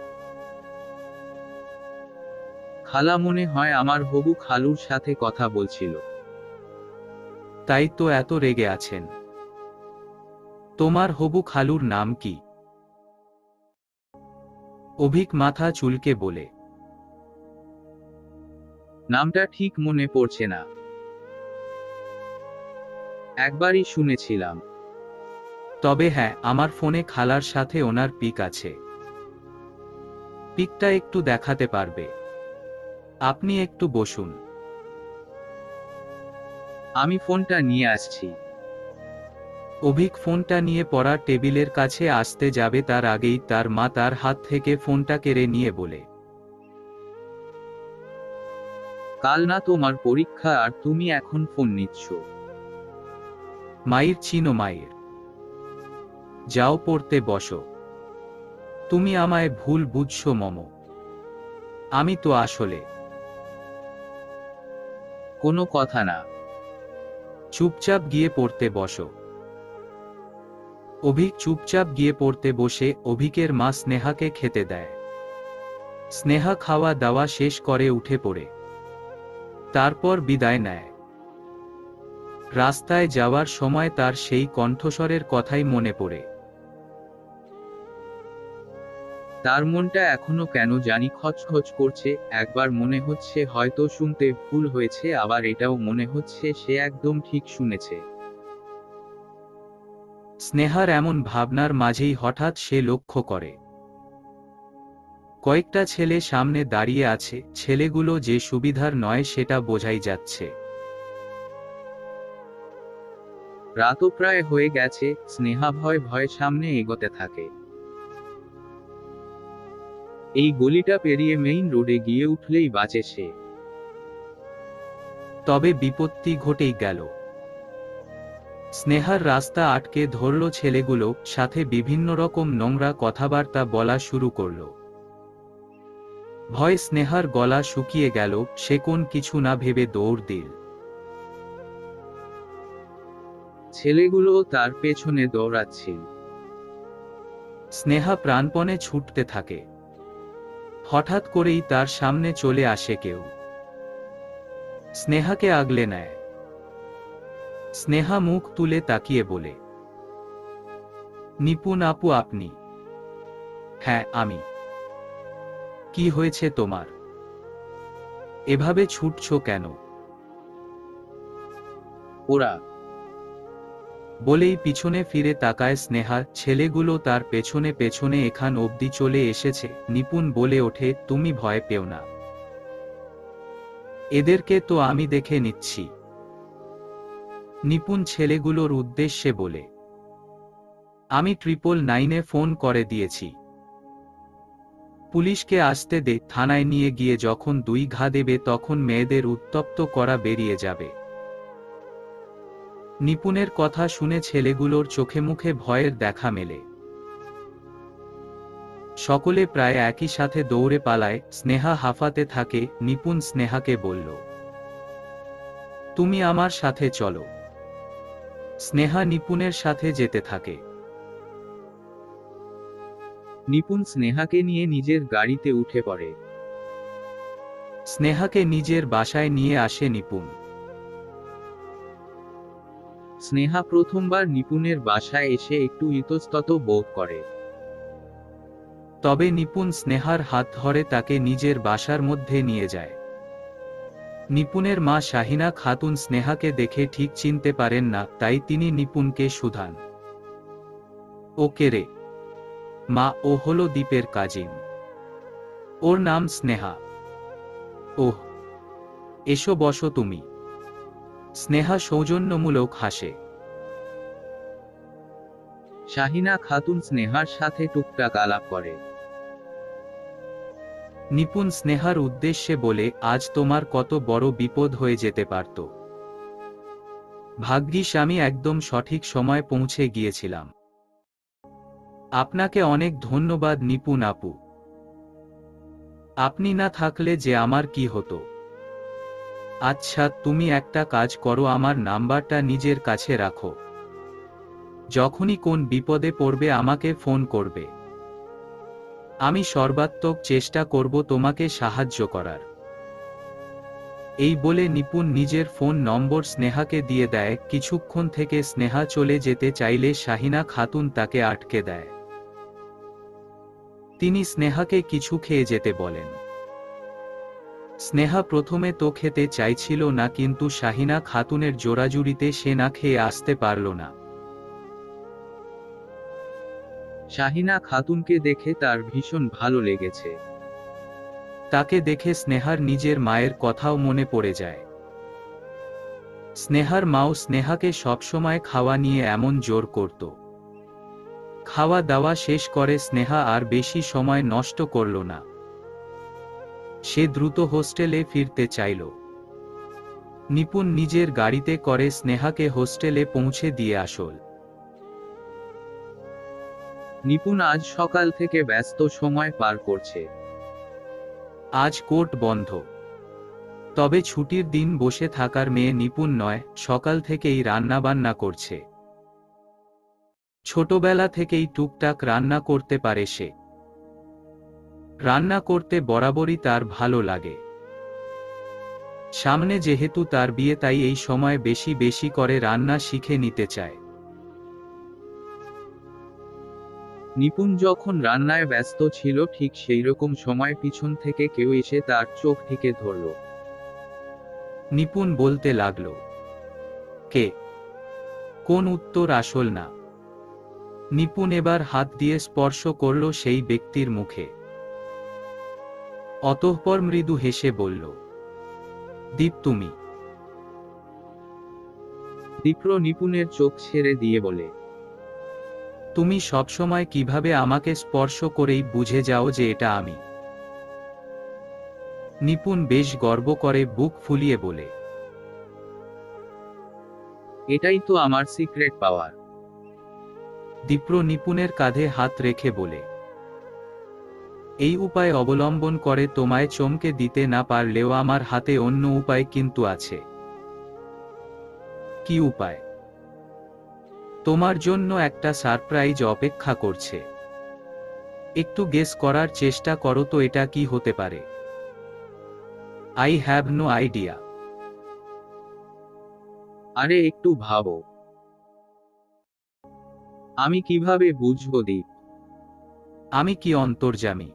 খালা মনে হয় আমার হবু খালুর সাথে কথা বলছিল। তাই তো এত রেগে আছেন। তোমার হবু খালুর নাম কি? অভিক মাথা চুলকে বলে, নামটা ঠিক মনে পড়ছে না, একবারই শুনেছিলাম। তবে হ্যাঁ, আমার ফোনে খালার সাথে ওনার পিক আছে। পিকটা একটু দেখাতে পারবে? আপনি একটু বসুন। আমি ফোনটা নিয়ে আসছি। অভিক ফোনটা নিয়ে পড়ার টেবিলের কাছে আসতে যাবে তার আগেই তার মা তার হাত থেকে ফোনটা কেড়ে নিয়ে বলে, কাল না তোমার পরীক্ষা আর তুমি এখন ফোন নিচ্ছ? মায়ের চিনো মায়ের। যাও পড়তে বসো। তুমি আমায় ভুল বুঝছো মম। আমি তো আসলে। কোনো কথা না। চুপচাপ গিয়ে পড়তে বসো। অভিক চুপচাপ গিয়ে পড়তে বসে অভিকের মা স্নেহাকে খেতে দেয়। স্নেহা খাওয়া দাওয়া শেষ করে উঠে পড়ে। তারপর বিদায় নেয়। রাস্তায় যাওয়ার সময় তার সেই কণ্ঠস্বরের কথাই মনে পড়ে। তার মনটা এখনো কেন জানি খচখচ করছে, একবার মনে হচ্ছে হয়তো শুনতে ভুল হয়েছে, আবার এটাও মনে হচ্ছে সে একদম ঠিক শুনেছে। স্নেহার এমন ভাবনার মাঝেই হঠাৎ সে লক্ষ্য করে কয়েকটা ছেলে সামনে দাঁড়িয়ে আছে। ছেলেগুলো যে সুবিধার নয় সেটা বোঝাই যাচ্ছে। রাতও প্রায় হয়ে গেছে, স্নেহা ভয়ে ভয়ে সামনে এগোতে থাকে। এই গলিটা পেরিয়ে মেইন রোডে গিয়ে উঠলেই বাঁচে সে। তবে বিপত্তি ঘটেই গেল। স্নেহার রাস্তা আটকে ধরল ছেলেগুলো, সাথে বিভিন্ন রকম নোংরা কথাবার্তা বলা শুরু করল। ভয় স্নেহার গলা শুকিয়ে গেল, সে কোন কিছু না ভেবে দৌড় দিল। ছেলেগুলো তার পেছনে দৌড়াচ্ছিল। স্নেহা প্রাণপণে ছুটতে থাকে। হঠাৎ করেই তার সামনে চলে আসে কেউ। স্নেহাকে আগলে নেয়। স্নেহা মুখ তুলে তাকিয়ে বলে, নিপুণ আপু আপনি? হ্যাঁ আমি। কি হয়েছে তোমার? এভাবে ছুটছো কেন? ওরা। বলেই পিছনে ফিরে তাকায় স্নেহা। ছেলেগুলো তার পেছনে পেছনে এখান অবধি চলে এসেছে। নিপুণ বলে ওঠে, তুমি ভয় পেও না, এদেরকে তো আমি দেখে নিচ্ছি। নিপুণ ছেলেগুলোর উদ্দেশ্যে বলে, আমি 999-এ ফোন করে দিয়েছি। পুলিশকে আসতে দে, থানায় নিয়ে গিয়ে যখন 2 ঘা দেবে তখন মেয়েদের উত্তপ্ত করা বেরিয়ে যাবে। নিপুণের কথা শুনে ছেলেগুলোর চোখে মুখে ভয়ের দেখা মেলে। সকলে প্রায় একই সাথে দৌড়ে পালায়। স্নেহা হাঁফাতে থাকে। নিপুণ স্নেহাকে বলল, তুমি আমার সাথে চলো। স্নেহা নিপুণের সাথে যেতে থাকে। নিপুণ স্নেহাকে নিয়ে নিজের গাড়িতে উঠে পড়ে। স্নেহাকে নিজের বাসায় নিয়ে আসে নিপুণ। স্নেহা প্রথমবার নিপুণের বাসায় এসে একটু ইতস্তত বোধ করে। তবে নিপুণ স্নেহার হাত ধরে তাকে নিজের বাসার মধ্যে নিয়ে যায়। নিপুণের মা শাহিনা খাতুন স্নেহাকে দেখে ঠিক চিনতে পারেন না, তাই তিনি নিপুণকে শুধান, ও কে রে? মা, ও হলো দীপের কাজিন, ওর নাম স্নেহা। ওহ, এসো বসো তুমি। স্নেহা সৌজন্যমূলক হাসে। শাহিনা খাতুন স্নেহার সাথে টুকটাক আলাপ করে। নিপুণ স্নেহার উদ্দেশ্যে বলে, আজ তোমার কত বড় বিপদ হয়ে যেতে পারত। ভাগ্যিস আমি একদম সঠিক সময় পৌঁছে গিয়েছিলাম। আপনাকে অনেক ধন্যবাদ নিপুণ আপু। আপনি না থাকলে যে আমার কি হতো। আচ্ছা, তুমি একটা কাজ করো, আমার নাম্বারটা নিজের কাছে রাখো। যখনই কোন বিপদে পড়বে আমাকে ফোন করবে। আমি সর্বাত্মক চেষ্টা করব তোমাকে সাহায্য করার। এই বলে নিপুণ নিজের ফোন নম্বর স্নেহাকে দিয়ে দেয়। কিছুক্ষণ থেকে স্নেহা চলে যেতে চাইলে শাহিনা খাতুন তাকে আটকে দেয়। তিনি স্নেহাকে কিছু খেয়ে যেতে বলেন। স্নেহা প্রথমে তো খেতে চাইছিল না, কিন্তু শাহিনা খাতুনের জোরাজুরিতে সে না খেয়ে আসতে পারল না। শাহিনা খাতুনকে দেখে তার ভীষণ ভালো লেগেছে। তাকে দেখে স্নেহার নিজের মায়ের কথাও মনে পড়ে যায়। স্নেহার মাও স্নেহাকে সবসময় খাওয়া নিয়ে এমন জোর করত। খাওয়া দাওয়া শেষ করে স্নেহা আর বেশি সময় নষ্ট করল না। সে দ্রুত হোস্টেলে ফিরতে চাইল। নিপুণ নিজের গাড়িতে করে স্নেহাকে হোস্টেলে পৌঁছে দিয়ে আসল। নিপুণ আজ সকাল থেকে ব্যস্ত সময় পার করছে। আজ কোর্ট বন্ধ। তবে ছুটির দিন বসে থাকার মেয়ে নিপুণ নয়, সকাল থেকেই রান্নাবান্না করছে। ছোটবেলা থেকেই টুকটাক রান্না করতে পারে সে। রান্না করতে বরাবরই তার ভালো লাগে। সামনে যেহেতু তার বিয়ে, তাই এই সময় বেশি বেশি করে রান্না শিখে নিতে চায়। নিপুণ যখন রান্নায় ব্যস্ত ছিল, ঠিক সেইরকম সময় পিছন থেকে কেউ এসে তার চোখ টিকে ধরল। নিপুণ বলতে লাগল, কে? কোন উত্তর আসল না। নিপুণ এবার হাত দিয়ে স্পর্শ করল সেই ব্যক্তির মুখে। অতঃপর মৃদু হেসে বলল, দীপ তুমি? দীপ্র নিপুণের চোখ ছেড়ে দিয়ে বলে, তুমি সবসময় কিভাবে আমাকে স্পর্শ করেই বুঝে যাও যে এটা আমি? নিপুণ বেশ গর্ব করে বুক ফুলিয়ে বলে, এটাই তো আমার সিক্রেট পাওয়ার। দীপ্র নিপুণের কাঁধে হাত রেখে বলে, এই উপায় অবলম্বন করে তোমায় চমকে দিতে না পারলেও আমার হাতে অন্য উপায় কিন্তু আছে। কি উপায়? তোমার জন্য একটা সারপ্রাইজ অপেক্ষা করছে। একটু গেস করার চেষ্টা করো তো, এটা কি হতে পারে? I have no idea. আরে একটু ভাবো। আমি কিভাবে বুঝবো দীপ? আমি কি অন্তর্যামী?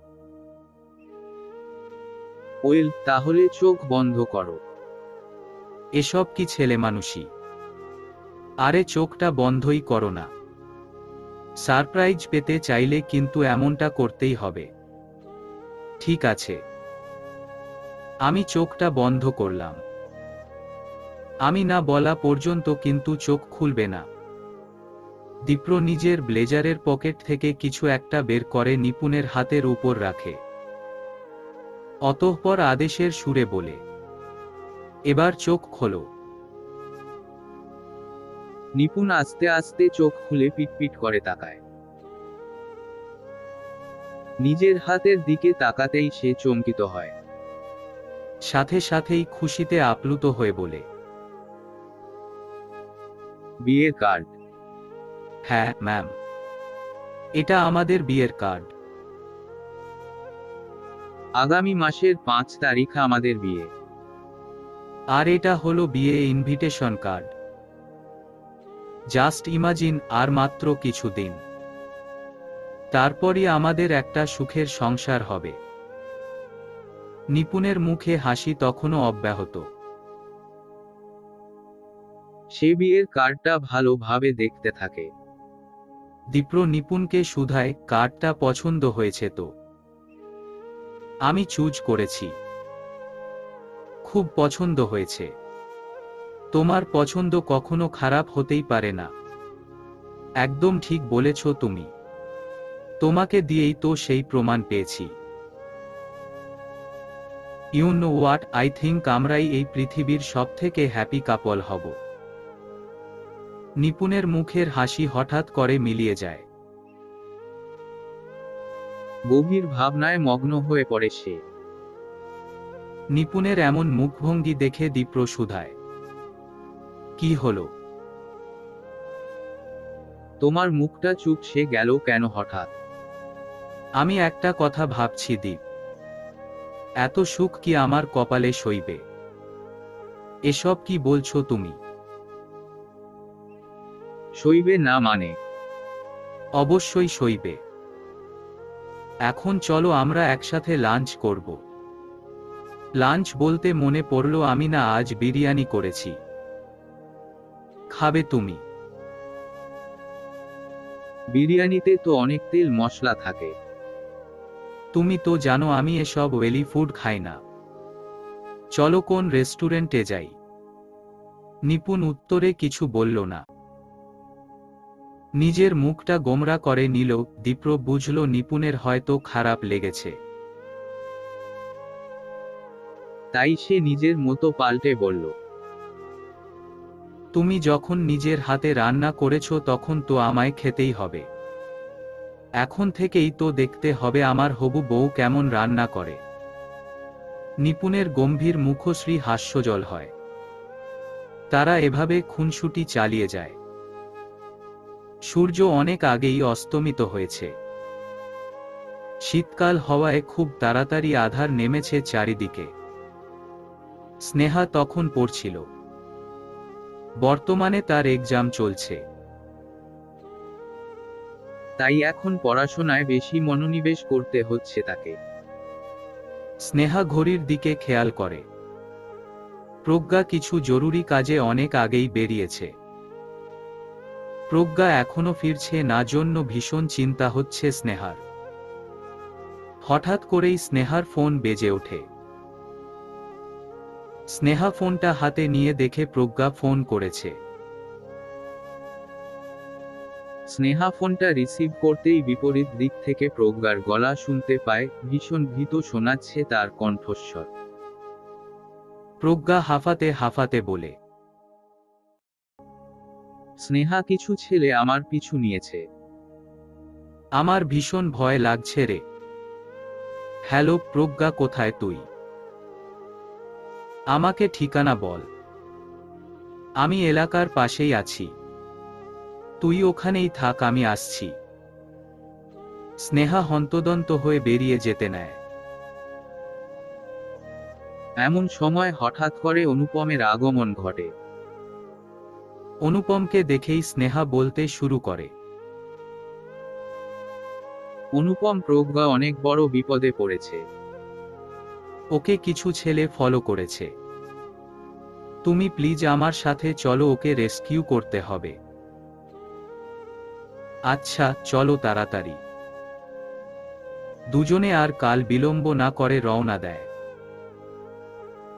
ওয়েল, তাহলে চোখ বন্ধ করো। এসব কি ছেলেমানুষি? আরে চোখটা বন্ধই করো না। সারপ্রাইজ পেতে চাইলে কিন্তু এমনটা করতেই হবে। ঠিক আছে, আমি চোখটা বন্ধ করলাম। আমি না বলা পর্যন্ত কিন্তু চোখ খুলবে না। দীপ্র নিজের ব্লেজারের পকেট থেকে কিছু একটা বের করে নিপুণের হাতের উপর রাখে। অতঃপর আদেশের সুরে বলে, এবার চোখ খোলো। নিপুণ আস্তে আস্তে চোখ খুলে পিটপিট করে তাকায়। নিজের হাতের দিকে তাকাতেই সে চমকিত হয়। সাথে সাথেই খুশিতে আপ্লুত হয়ে বলে, বিয়ের কার্ড। হ্যাঁ ম্যাম, এটা আমাদের বিয়ের কার্ড। আগামী মাসের 5 তারিখ আমাদের বিয়ে। আর এটা হলো বিয়ে ইনভিটেশন কার্ড। জাস্ট ইমাজিন, আর মাত্র কিছুদিন, তারপরই আমাদের একটা সুখের সংসার হবে। নিপুণের মুখে হাসি তখনও অব্যাহত। সে বিয়ের কার্ডটা ভালোভাবে দেখতে থাকে। দীপ্র নিপুণকে শুধায়, কার্ডটা পছন্দ হয়েছে তো? আমি চুজ করেছি। খুব পছন্দ হয়েছে। তোমার পছন্দ কখনো খারাপ হতেই পারে না। একদম ঠিক বলেছ তুমি। তোমাকে দিয়েই তো সেই প্রমাণ পেয়েছি। You know what, I think আমরাই এই পৃথিবীর সবথেকে হ্যাপি কাপল হব। নিপুণের মুখের হাসি হঠাৎ করে মিলিয়ে যায়। গভীর ভাবনায় মগ্ন হয়ে পড়ে সে। নিপুণের এমন মুখভঙ্গি দেখে দীপ্র শুধায়, কি হলো? তোমার মুখটা চুপসে গেল কেন হঠাৎ? আমি একটা কথা ভাবছি দীপ, এত সুখ কি আমার কপালে সইবে? এসব কি বলছো তুমি? সইবে না মানে? অবশ্যই সইবে। এখন চলো আমরা একসাথে লাঞ্চ করব। লাঞ্চ বলতে মনে পড়লো আমি না আজ বিরিয়ানি করেছি, খাবে তুমি? বিরিয়ানিতে তো অনেক তেল মশলা থাকে। তুমি তো জানো আমি এসব ওয়েলি ফুড খাই না। চলো কোন রেস্টুরেন্টে যাই? নিপুণ উত্তরে কিছু বলল না। নিজের মুখটা গোমরা করে নিল। দীপ্র বুঝল নিপুণের হয়তো খারাপ লেগেছে। তাই সে নিজের মতো পাল্টে বলল, তুমি যখন নিজের হাতে রান্না করেছো তখন তো আমায় খেতেই হবে। এখন থেকেই তো দেখতে হবে আমার হবু বউ কেমন রান্না করে। নিপুণের গম্ভীর মুখশ্রী হাস্যজল হয়। তারা এভাবে খুনসুটি চালিয়ে যায়। সূর্য অনেক আগেই অস্তমিত হয়েছে। শীতকাল হওয়ায় খুব তাড়াতাড়ি আঁধার নেমেছে চারিদিকে। স্নেহা তখন পড়ছিল। বর্তমানে তার এক্সাম চলছে। তাই এখন পড়াশোনায় বেশি মনোনিবেশ করতে হচ্ছে তাকে। স্নেহা ঘড়ির দিকে খেয়াল করে। প্রজ্ঞা কিছু জরুরি কাজে অনেক আগেই বেরিয়েছে। প্রজ্ঞা এখনো ফিরছে না জন্য ভীষণ চিন্তা হচ্ছে স্নেহার। হঠাৎ করেই স্নেহার ফোন বেজে ওঠে। স্নেহা ফোনটা হাতে নিয়ে দেখে প্রজ্ঞা ফোন করেছে। স্নেহা ফোনটা রিসিভ করতেই বিপরীত দিক থেকে প্রজ্ঞার গলা শুনতে পায়। ভীষণ ভীত শোনাচ্ছে তার কণ্ঠস্বর। প্রজ্ঞা হাঁফাতে হাঁফাতে বলে, স্নেহা কিছু ছেলে আমার পিছু নিয়েছে। আমার ভীষণ ভয় লাগছে রে। হ্যালো প্রজ্ঞা, কোথায় তুই? আমাকে ঠিকানা বল। আমি এলাকার পাশেই আছি, তুই ওখানেই থাক, আমি আসছি। স্নেহা হন্তদন্ত হয়ে বেরিয়ে যেতে নেয়। এমন সময় হঠাৎ করে অনুপমের আগমন ঘটে। অনুপমকে দেখেই স্নেহা বলতে শুরু করে, অনুপম, প্রজ্ঞা অনেক বড় বিপদে পড়েছে। ওকে কিছু ছেলে ফলো করেছে। তুমি প্লিজ আমার সাথে চলো, ওকে রেস্কিউ করতে হবে। আচ্ছা চলো তাড়াতাড়ি। দুজনে আর কাল বিলম্ব না করে রওনা দেয়।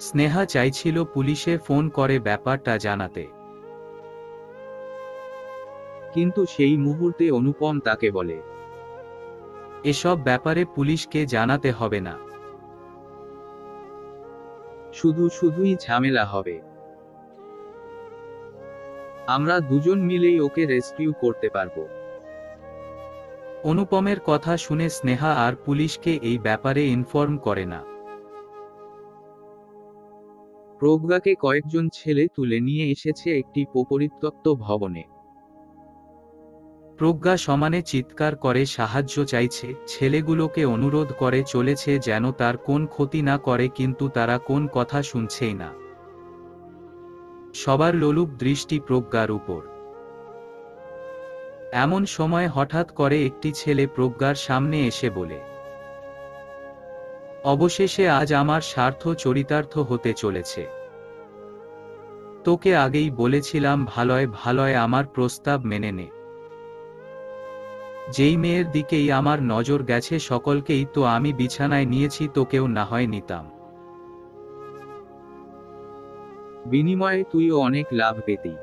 স্নেহা চাইছিল পুলিশে ফোন করে ব্যাপারটা জানাতে, কিন্তু সেই মুহূর্তে অনুপম তাকে বলে, এসব ব্যাপারে পুলিশকে জানাতে হবে না। শুধুই ঝামেলা হবে। আমরা দুজন মিলেই ওকে রেস্কিউ করতে পারবো। অনুপমের কথা শুনে স্নেহা আর পুলিশকে এই ব্যাপারে ইনফর্ম করে না। প্রজ্ঞাকে কয়েকজন ছেলে তুলে নিয়ে এসেছে একটি পরিত্যক্ত ভবনে। প্রজ্ঞা সমানে চিৎকার করে সাহায্য চাইছে, ছেলেগুলোকে অনুরোধ করে চলেছে যেন তার কোন ক্ষতি না করে, কিন্তু তারা কোন কথা শুনছেই না। সবার লোলুপ দৃষ্টি প্রজ্ঞার উপর। এমন সময় হঠাৎ করে একটি ছেলে প্রজ্ঞার সামনে এসে বলে, অবশেষে আজ আমার স্বার্থ চরিতার্থ হতে চলেছে। তোকে আগেই বলেছিলাম ভালয় ভালয় আমার প্রস্তাব মেনে নে। যেই মেয়ের দিকেই আমার নজর গেছে সকলকেই তো আমি বিছানায় নিয়েছি, তোকেও না হয় নিতাম। বিনিময়ে তুইও অনেক লাভ পেতি,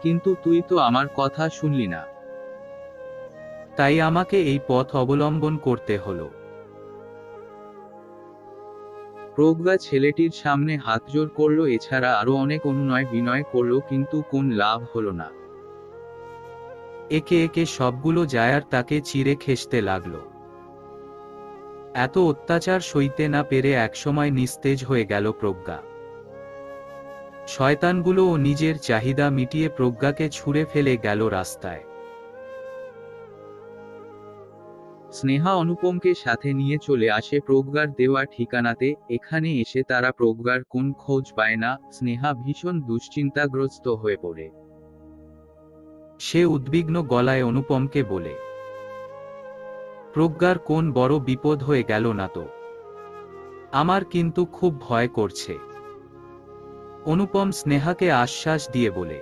কিন্তু তুই তো আমার কথা শুনলি না। তাই আমাকে এই পথ অবলম্বন করতে হলো। প্রজ্ঞা ছেলেটির সামনে হাতজোড় করলো, এছাড়া আরো অনেক অনুনয় বিনয় করলো, কিন্তু কোন লাভ হলো না। একে একে সবগুলো জায়ার তাকে চিরে খেসতে লাগল। এত অত্যাচার সইতে না পেরে একসময় নিস্তেজ হয়ে গেল প্রজ্ঞা। শয়তানগুলো ও নিজের চাহিদা মিটিয়ে প্রজ্ঞাকে ছুঁড়ে ফেলে গেল রাস্তায়। স্নেহা অনুপমকে সাথে নিয়ে চলে আসে প্রজ্ঞার দেওয়া ঠিকানাতে। এখানে এসে তারা প্রজ্ঞার কোন খোঁজ পায় না। স্নেহা ভীষণ দুশ্চিন্তাগ্রস্ত হয়ে পড়ে। সে উদ্বিগ্ন গলায় অনুপমকে বলে, প্রজ্ঞার কোন বড় বিপদ হয়ে গেল না তো? আমার কিন্তু খুব ভয় করছে। অনুপম স্নেহাকে আশ্বাস দিয়ে বলে,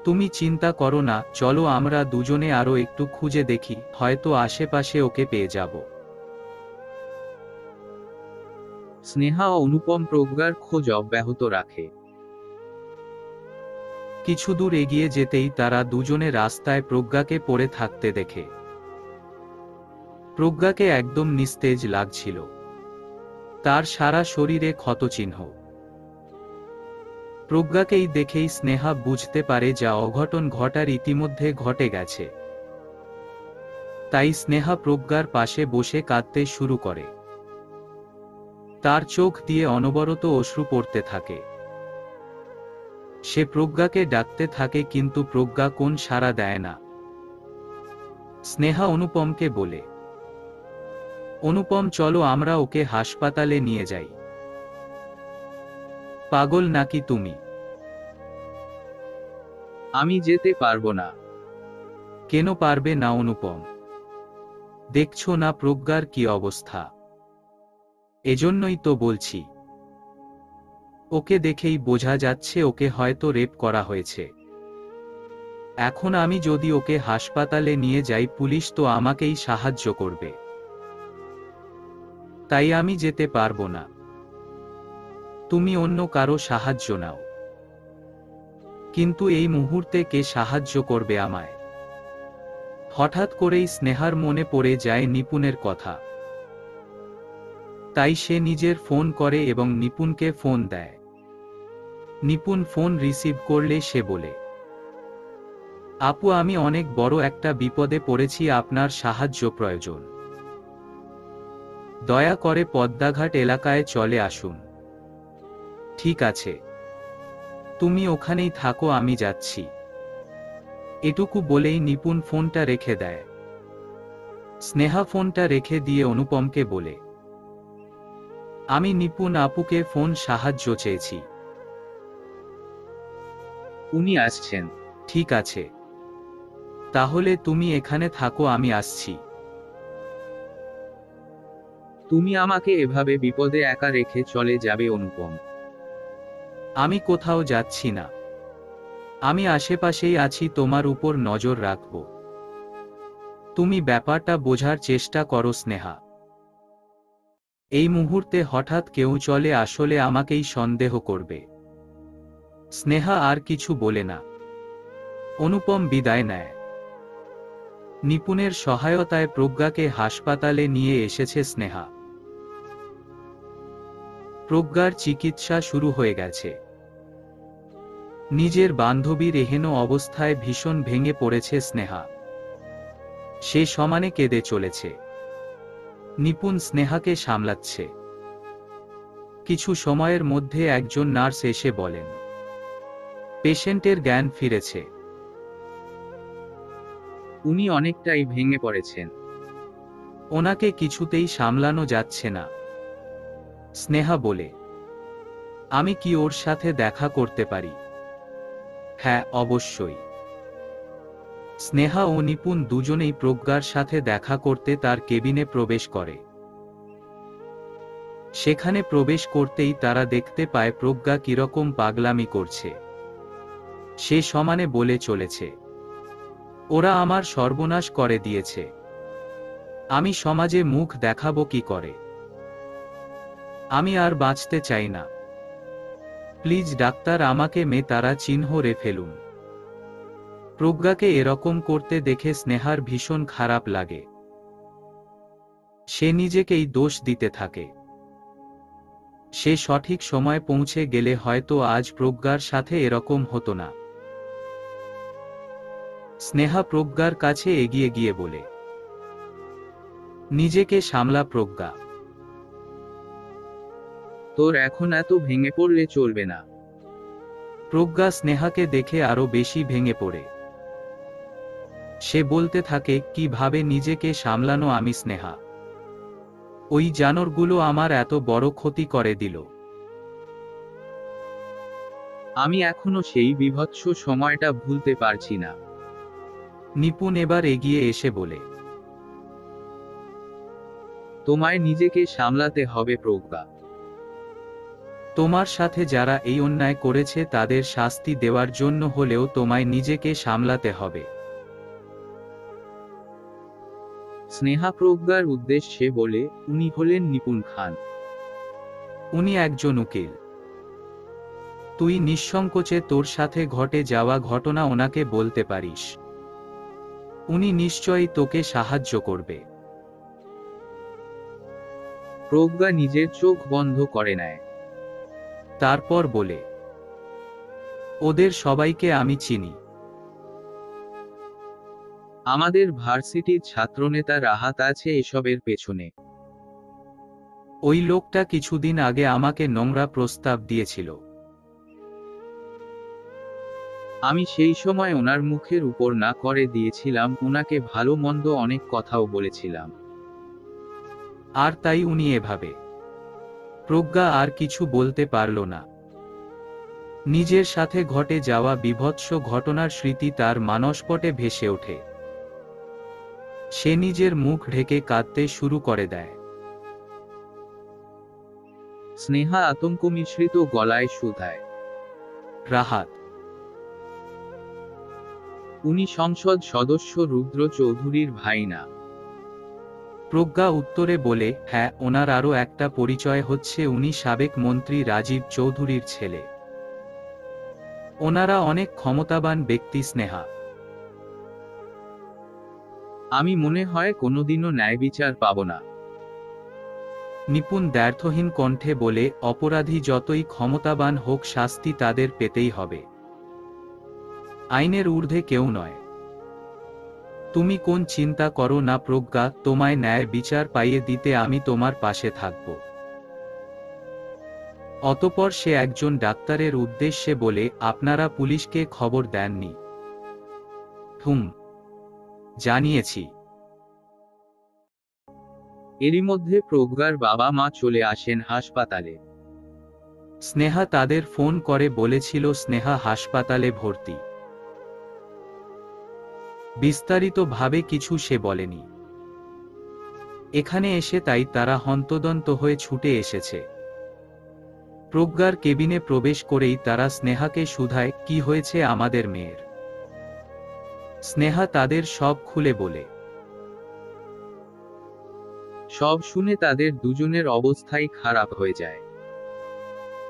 তুমি চিন্তা করো না, চলো আমরা দুজনে আরো একটু খুঁজে দেখি, হয়তো আশেপাশে ওকে পেয়ে যাব। স্নেহা ও অনুপম প্রজ্ঞার খোঁজ অব্যাহত রাখে। কিছু দূর এগিয়ে যেতেই তারা দুজনে রাস্তায় প্রজ্ঞাকে পড়ে থাকতে দেখে। প্রজ্ঞাকে একদম নিস্তেজ লাগছিল। তার সারা শরীরে ক্ষতচিহ্ন। প্রজ্ঞাকেই দেখেই স্নেহা বুঝতে পারে যা অঘটন ঘটার ইতিমধ্যে ঘটে গেছে। তাই স্নেহা প্রজ্ঞার পাশে বসে কাঁদতে শুরু করে। তার চোখ দিয়ে অনবরত অশ্রু পড়তে থাকে। সে প্রজ্ঞাকে ডাকতে থাকে, কিন্তু প্রজ্ঞা কোন সাড়া দেয় না। স্নেহা অনুপমকে বলে, অনুপম চলো আমরা ওকে হাসপাতালে নিয়ে যাই। পাগল নাকি তুমি? আমি যেতে পারবো না। কেন পারবে না অনুপম? দেখছো না প্রজ্ঞার কি অবস্থা? এজন্যই তো বলছি। ওকে দেখেই বোঝা যাচ্ছে ওকে হয়তো রেপ করা হয়েছে। এখন আমি যদি ওকে হাসপাতালে নিয়ে যাই, পুলিশ তো আমাকেই সাহায্য করবে। তাই আমি যেতে পারবো না। তুমি অন্য কারো সাহায্য নাও। কিন্তু এই মুহূর্তে কে সাহায্য করবে আমায়? হঠাৎ করেই স্নেহার মনে পড়ে যায় নিপুণের কথা। তাই সে নিজের ফোন করে এবং নিপুণকে ফোন দেয়। নিপুণ ফোন রিসিভ করলে সে বলে, আপু আমি অনেক বড় একটা বিপদে পড়েছি, আপনার সাহায্য প্রয়োজন। দয়া করে পদ্মাঘাট এলাকায় চলে আসুন। ঠিক আছে, তুমি ওখানেই থাকো, আমি যাচ্ছি। এটুকু বলেই নিপুণ ফোনটা রেখে দেয়। স্নেহা ফোনটা রেখে দিয়ে অনুপমকে বলে, আমি নিপুণ আপুকে ফোন সাহায্য চেয়েছি। উনি আসছেন। ঠিক আছে, তাহলে তুমি এখানে থাকো, আমি আসছি। তুমি আমাকে এভাবে বিপদে একা রেখে চলে যাবে অনুপম? আমি কোথাও যাচ্ছি না। আমি আশেপাশেই আছি, তোমার উপর নজর রাখব। তুমি ব্যাপারটা বোঝার চেষ্টা করো স্নেহা। এই মুহূর্তে হঠাৎ কেউ চলে আসলে আমাকেই সন্দেহ করবে। স্নেহা আর কিছু বলে না। অনুপম বিদায় নেয়। নিপুণের সহায়তায় প্রজ্ঞাকে হাসপাতালে নিয়ে এসেছে স্নেহা। প্রজ্ঞার চিকিৎসা শুরু হয়ে গেছে। নিজের বান্ধবীর এহেন অবস্থায় ভীষণ ভেঙে পড়েছে স্নেহা। সে সমানে কেঁদে চলেছে। নিপুণ স্নেহাকে সামলাচ্ছে। কিছু সময়ের মধ্যে একজন নার্স এসে বলেন, পেশেন্টের জ্ঞান ফিরেছে। উনি অনেকটাই ভেঙে পড়েছেন। ওনাকে কিছুতেই সামলানো যাচ্ছে না। স্নেহা বলে, আমি কি ওর সাথে দেখা করতে পারি? হ্যাঁ, অবশ্যই। স্নেহা ও নিপুণ দুজনেই প্রজ্ঞার সাথে দেখা করতে তার কেবিনে প্রবেশ করে। সেখানে প্রবেশ করতেই তারা দেখতে পায় প্রজ্ঞা কিরকম পাগলামি করছে। সে সমানে বলে চলেছে, ওরা আমার সর্বনাশ করে দিয়েছে। আমি সমাজে মুখ দেখাবো কি করে? আমি আর বাঁচতে চাই না। প্লিজ ডাক্তার, আমাকে তারা চিহ্ন রে ফেলুন। প্রজ্ঞাকে এরকম করতে দেখে স্নেহার ভীষণ খারাপ লাগে। সে নিজেকেই দোষ দিতে থাকে। সে সঠিক সময় পৌঁছে গেলে হয়তো আজ প্রজ্ঞার সাথে এরকম হতো না। স্নেহা প্রজ্ঞার কাছে এগিয়ে গিয়ে বলে, নিজেকে সামলা প্রজ্ঞা। তোর এখন এত ভেঙে পড়লে চলবে না। প্রজ্ঞা স্নেহাকে দেখে আরো বেশি ভেঙে পড়ে। সে বলতে থাকে, কিভাবে নিজেকে সামলানো আমি স্নেহা? ওই জানোয়ারগুলো আমার এত বড় ক্ষতি করে দিল। আমি এখনো সেই বীভৎস সময়টা ভুলতে পারছি না। নিপুণ এবার এগিয়ে এসে বলে, তোমায় নিজেকে সামলাতে হবে প্রজ্ঞা। তোমার সাথে যারা এই অন্যায় করেছে তাদের শাস্তি দেওয়ার জন্য হলেও তোমায় নিজেকে সামলাতে হবে। স্নেহা প্রজ্ঞার উদ্দেশ্যে বলে, উনি হলেন নিপুণ খান। উনি একজন উকিল। তুই নিঃসংকোচে তোর সাথে ঘটে যাওয়া ঘটনা ওনাকে বলতে পারিস। উনি নিশ্চয়ই তোকে সাহায্য করবে। প্রজ্ঞা নিজের চোখ বন্ধ করে নেয়। তারপর বলে, ওদের সবাইকে আমি চিনি। আমাদের ভার্সিটির ছাত্রনেতা রাহাত আছে এসবের পেছনে। ওই লোকটা কিছুদিন আগে আমাকে নোংরা প্রস্তাব দিয়েছিল। আমি সেই সময় ওনার মুখের উপর না করে দিয়েছিলাম, ওনাকে ভালো মন্দ অনেক কথাও বলেছিলাম। আর তাই উনি এভাবে। প্রজ্ঞা আর কিছু বলতে পারল না। নিজের সাথে ঘটে যাওয়া বীভৎস ঘটনার স্মৃতি তার মানসপটে ভেসে ওঠে। সে নিজের মুখ ঢেকে কাঁদতে শুরু করে দেয়। স্নেহা আতঙ্ক মিশ্রিত গলায় শুধায়, রাহাত? উনি সংসদ সদস্য রুদ্র চৌধুরীর ভাই না? প্রজ্ঞা উত্তরে বলে, হ্যাঁ, ওনার আরও একটা পরিচয় হচ্ছে উনি সাবেক মন্ত্রী রাজীব চৌধুরীর ছেলে। ওনারা অনেক ক্ষমতাবান ব্যক্তি স্নেহা। আমি মনে হয় কোনোদিনও ন্যায় বিচার পাব না। নিপুণ দ্ব্যর্থহীন কণ্ঠে বলে, অপরাধী যতই ক্ষমতাবান হোক শাস্তি তাদের পেতেই হবে। আইনের ঊর্ধ্বে কেউ নয়। তুমি কোন চিন্তা করো না প্রজ্ঞা, তোমায় ন্যায় বিচার পাইয়ে দিতে আমি তোমার পাশে থাকব। অতঃপর সে একজন ডাক্তারের উদ্দেশ্যে বলে, আপনারা পুলিশকে খবর দেননি? হুম, জানিয়েছি। এরই মধ্যে প্রজ্ঞার বাবা মা চলে আসেন হাসপাতালে। স্নেহা তাদের ফোন করে বলেছিল স্নেহা হাসপাতালে ভর্তি। বিস্তারিতভাবে কিছু সে বলেনি। এখানে এসে তাই তারা হন্তদন্ত হয়ে ছুটে এসেছে। প্রজ্ঞার কেবিনে প্রবেশ করেই তারা স্নেহাকে শুধায়, কি হয়েছে আমাদের মেয়ের? স্নেহা তাদের সব খুলে বলে। সব শুনে তাদের দুজনের অবস্থাই খারাপ হয়ে যায়।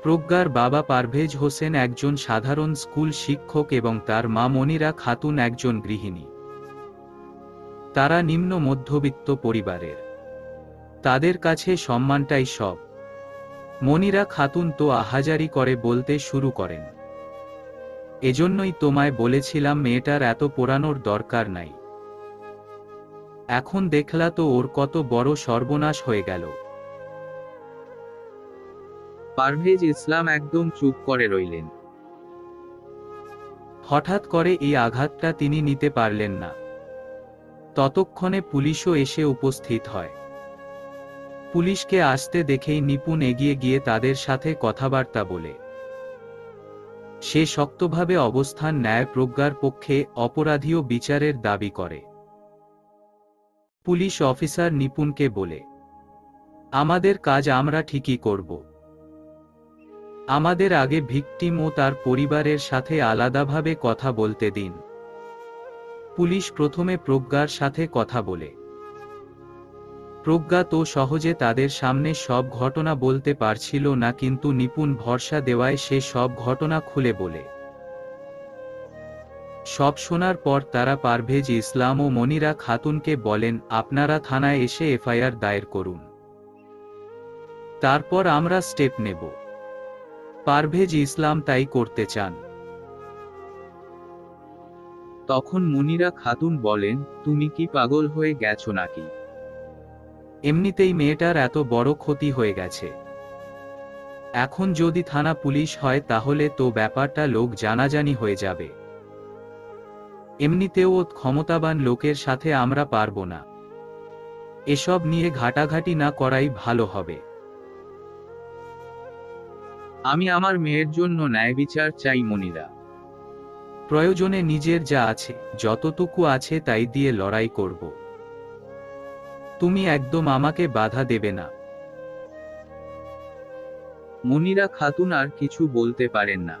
প্রজ্ঞার বাবা পারভেজ হোসেন একজন সাধারণ স্কুল শিক্ষক এবং তার মা মনিরা খাতুন একজন গৃহিণী। তারা নিম্ন মধ্যবিত্ত পরিবারের। তাদের কাছে সম্মানটাই সব। মনিরা খাতুন তো আহাজারি করে বলতে শুরু করেন, এজন্যই তোমায় বলেছিলাম মেয়েটার এত পোড়ানোর দরকার নাই। এখন দেখলা তো ওর কত বড় সর্বনাশ হয়ে গেল। পারভেজ ইসলাম একদম চুপ করে রইলেন। হঠাৎ করে এই আঘাতটা তিনি নিতে পারলেন না। ততক্ষণে পুলিশও এসে উপস্থিত হয়। পুলিশকে আসতে দেখেই নিপুণ এগিয়ে গিয়ে তাদের সাথে কথাবার্তা বলে। সে শক্তভাবে অবস্থান নেয় প্রজ্ঞার পক্ষে, অপরাধীও বিচারের দাবি করে। পুলিশ অফিসার নিপুণকে বলে, আমাদের কাজ আমরা ঠিকই করব। আমাদের আগে ভিকটিম ও তার পরিবারের সাথে আলাদাভাবে কথা বলতে দিন। পুলিশ প্রথমে প্রজ্ঞার সাথে কথা বলে। প্রজ্ঞা তো সহজে তাদের সামনে সব ঘটনা বলতে পারছিল না, কিন্তু নিপুণ ভরসা দেওয়ায় সে সব ঘটনা খুলে বলে। সব শোনার পর তারা পারভেজ ইসলাম ও মনিরা খাতুনকে বলেন, আপনারা থানায় এসে এফআইআর দায়ের করুন। তারপর আমরা স্টেপ নেব। পারভেজ ইসলাম তাই করতে চান। তখন মনিরা খাতুন বলেন, তুমি কি পাগল হয়ে গেছো নাকি? এমনিতেই মেয়েটার এত বড় ক্ষতি হয়ে গেছে, এখন যদি থানা পুলিশ হয় তাহলে তো ব্যাপারটা লোক জানাজানি হয়ে যাবে। এমনিতেও ক্ষমতাবান লোকের সাথে আমরা পারবো না। এসব নিয়ে ঘাটাঘাটি না করাই ভালো হবে। আমি আমার মেয়ের জন্য ন্যায় বিচার চাই মনিরা। প্রয়োজনে নিজের যা আছে, যতটুকু আছে তাই দিয়ে লড়াই করব। তুমি একদম আমাকে বাধা দেবে না। মনিরা খাতুন আর কিছু বলতে পারেন না।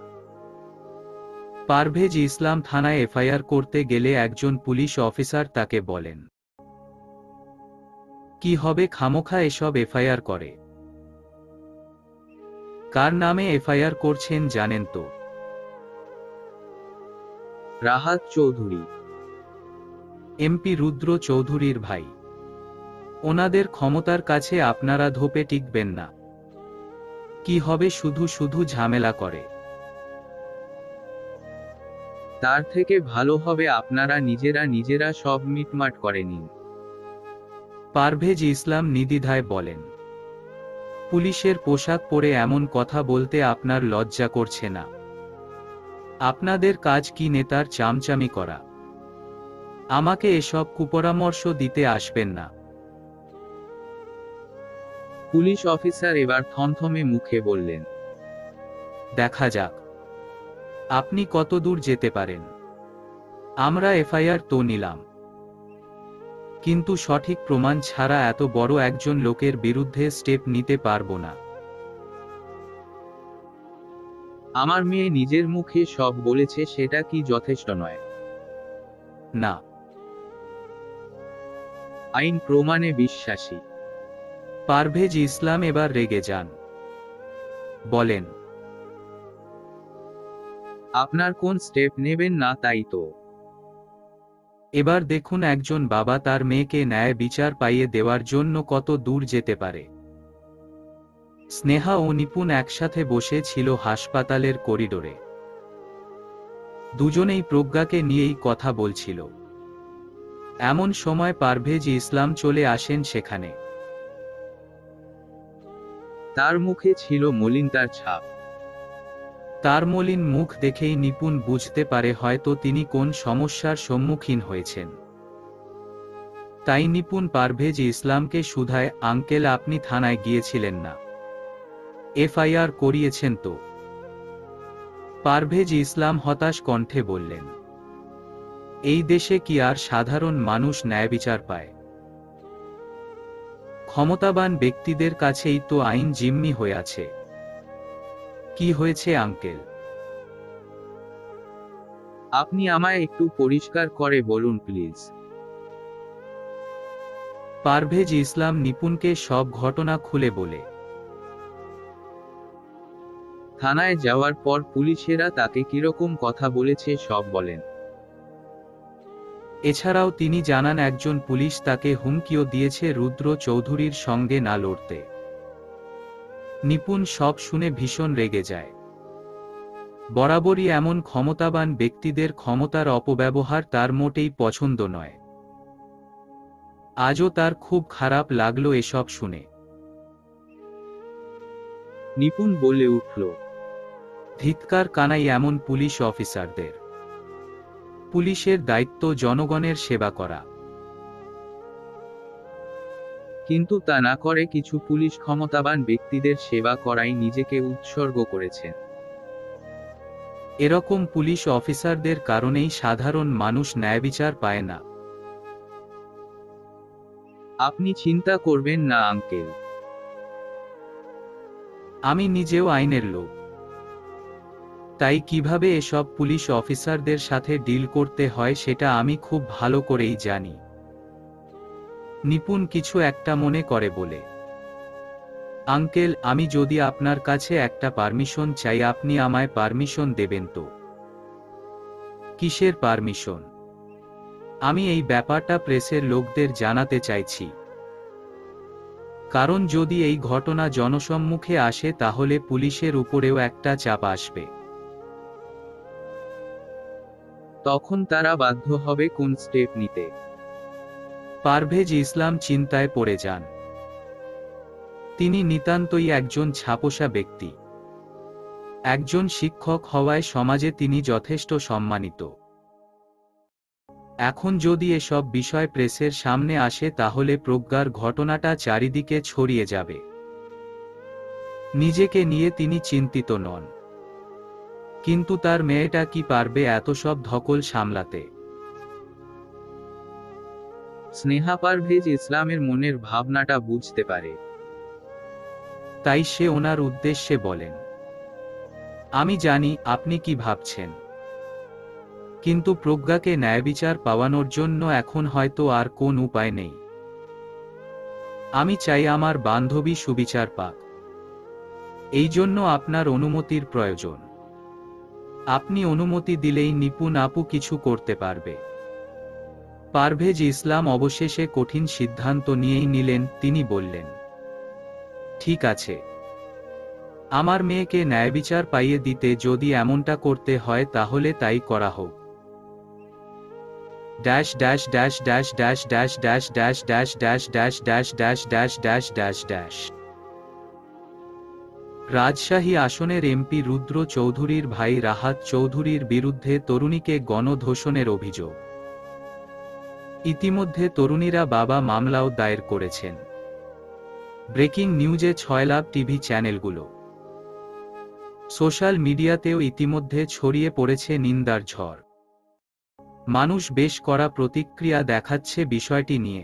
পারভেজ ইসলাম থানায় এফআইআর করতে গেলে একজন পুলিশ অফিসার তাকে বলেন, কি হবে খামোখা এসব এফআইআর করে? কার নামে এফআইআর করছেন জানেন তো? রাহাত চৌধুরী। এমপি রুদ্র চৌধুরীর ভাই। ওনাদের ক্ষমতার কাছে আপনারা ধোপে টিকবেন না। কি হবে শুধু শুধু ঝামেলা করে। তার থেকে ভালো হবে আপনারা নিজেরা নিজেরা সব মিটমাট করে নিন। পারভেজ ইসলাম নির্দ্বিধায় বলেন, পুলিশের পোশাক পরে এমন কথা বলতে আপনার লজ্জা করছে না? আপনাদের কাজ কি নেতার চামচামি করা? আমাকে এসব কুপরামর্শ দিতে আসবেন না। পুলিশ অফিসার এবার থমথমে মুখে বললেন, দেখা যাক আপনি কত দূর যেতে পারেন। আমরা এফআইআর তো নিলাম, কিন্তু সঠিক প্রমাণ ছাড়া এত বড় একজন লোকের বিরুদ্ধে স্টেপ নিতে পারবো না। আমার মেয়ে নিজের মুখে সব বলেছে, সেটা কি যথেষ্ট নয়? না। আইন প্রমাণে বিশ্বাসী। পারভেজ ইসলাম এবার রেগে যান, বলেন, আপনার কোন স্টেপ নেবেন না তাই তো? এবার দেখুন একজন বাবা তার মেয়েকে ন্যায় বিচার পাইয়ে দেওয়ার জন্য কত দূর যেতে পারে। স্নেহা ও নিপুণ একসাথে বসে ছিল হাসপাতালের করিডোরে। দুজনেই প্রজ্ঞাকে নিয়েই কথা বলছিল। এমন সময় পারভেজ ইসলাম চলে আসেন সেখানে। তার মুখে ছিল মলিনতার ছাপ। তার মলিন মুখ দেখেই নিপুণ বুঝতে পারে হয়তো তিনি কোন সমস্যার সম্মুখীন হয়েছেন। তাই নিপুণ পারভেজ ইসলামকে শুধায়, আঙ্কেল আপনি থানায় গিয়েছিলেন না? এফআইআর করিয়েছেন তো? পারভেজ ইসলাম হতাশ কণ্ঠে বললেন, এই দেশে কি আর সাধারণ মানুষ ন্যায় বিচার পায়? ক্ষমতাবান ব্যক্তিদের কাছেই তো আইন জিম্মি হয়ে আছে। কি হয়েছে আঙ্কেল? আপনি আমায় একটু পরিষ্কার করে বলুন প্লিজ। পারভেজ ইসলাম নিপুণকে সব ঘটনা খুলে বলে। থানায় যাওয়ার পর পুলিশেরা তাকে কিরকম কথা বলেছে সব বলেন। এছাড়াও তিনি জানান একজন পুলিশ তাকে হুমকিও দিয়েছে রুদ্র চৌধুরীর সঙ্গে না লড়তে। নিপুণ সব শুনে ভীষণ রেগে যায়। বরাবরই এমন ক্ষমতাবান ব্যক্তিদের ক্ষমতার অপব্যবহার তার মোটেই পছন্দ নয়। আজও তার খুব খারাপ লাগলো এসব শুনে। নিপুণ বলে উঠল, ধিক্কার কানাই এমন পুলিশ অফিসারদের। পুলিশের দায়িত্ব জনগণের সেবা করা। কিন্তু তা না করে কিছু পুলিশ ক্ষমতাবান ব্যক্তিদের সেবা করাই নিজেকে উৎসর্গ করেছেন। এরকম পুলিশ অফিসারদের কারণেই সাধারণ মানুষ ন্যায়বিচার পায় না। আপনি চিন্তা করবেন না আঙ্কেল। আমি নিজেও আইনের লোক, তাই কিভাবে এসব পুলিশ অফিসারদের সাথে ডিল করতে হয় সেটা আমি খুব ভালো করেই জানি। নিপুণ কিছু একটা মনে করে বলে, আঙ্কেল আমি যদি আপনার কাছে একটা পারমিশন চাই আপনি আমায় পারমিশন দেবেন তো? কিসের পারমিশন? আমি এই ব্যাপারটা প্রেসের লোকদের জানাতে চাইছি। কারণ যদি এই ঘটনা জনসম্মুখে আসে তাহলে পুলিশের উপরেও একটা চাপ আসবে। তখন তারা বাধ্য হবে কোন স্টেপ নিতে? পারভেজ ইসলাম চিন্তায় পড়ে যান। তিনি নিতান্তই একজন ছাপোষা ব্যক্তি। একজন শিক্ষক হওয়ায় সমাজে তিনি যথেষ্ট সম্মানিত। এখন যদি এসব বিষয় প্রেসের সামনে আসে তাহলে প্রজ্ঞার ঘটনাটা চারিদিকে ছড়িয়ে যাবে। নিজেকে নিয়ে তিনি চিন্তিত নন, কিন্তু তার মেয়েটা কি পারবে এত সব ধকল সামলাতে? স্নেহা পারভেজ ইসলামের মনের ভাবনাটা বুঝতে পারে। তাই সে ওনার উদ্দেশ্যে বলেন, আমি জানি আপনি কি ভাবছেন, কিন্তু প্রজ্ঞাকে ন্যায়বিচার পাওয়ানোর জন্য এখন হয়তো আর কোন উপায় নেই। আমি চাই আমার বান্ধবী সুবিচার পাক। এই জন্য আপনার অনুমতির প্রয়োজন। আপনি অনুমতি দিলেই নিপুণ আপু কিছু করতে পারবে। পারভেজ ইসলাম অবশেষে কঠিন সিদ্ধান্ত নিয়েই নিলেন। তিনি বললেন, ঠিক আছে, আমার মেয়েকে ন্যায়বিচার পাইয়ে দিতে যদি এমনটা করতে হয় তাহলে তাই করা হোক। Dash dash dash dash dash dash dash dash dash dash dash dash dash dash dash dash dash. Rajshahi আসনের এমপি রুদ্র চৌধুরীর ভাই রাহাত চৌধুরীর বিরুদ্ধে তরুণীকে গণধর্ষণের অভিযোগ। ইতিমধ্যে তরুণীরা বাবা মামলাও দায়ের করেছেন। ব্রেকিং নিউজে 6 লাভ টিভি চ্যানেলগুলো। সোশ্যাল মিডিয়াতেও ইতিমধ্যে ছড়িয়ে পড়েছে নিন্দার ঝড়। মানুষ বেশ কড়া প্রতিক্রিয়া দেখাচ্ছে বিষয়টি নিয়ে।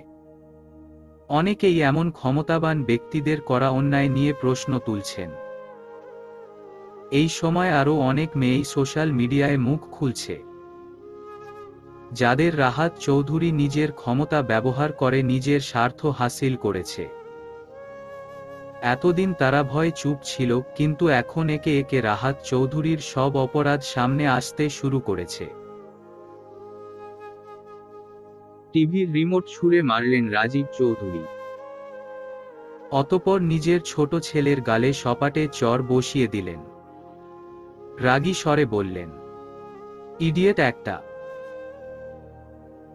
অনেকেই এমন ক্ষমতাবান ব্যক্তিদের করা অন্যায় নিয়ে প্রশ্ন তুলছেন। এই সময় আরও অনেক মেয়েই সোশ্যাল মিডিয়ায় মুখ খুলছে, যাদের রাহাত চৌধুরী নিজের ক্ষমতা ব্যবহার করে নিজের স্বার্থ হাসিল করেছে। এতদিন তারা ভয়ে চুপ ছিল, কিন্তু এখন একে একে রাহাত চৌধুরীর সব অপরাধ সামনে আসতে শুরু করেছে। টিভির রিমোট ছুঁড়ে মারলেন রাজীব চৌধুরী। অতঃপর নিজের ছোট ছেলের গালে সপাটে চর বসিয়ে দিলেন। রাগী স্বরে বললেন, ইডিয়েট একটা,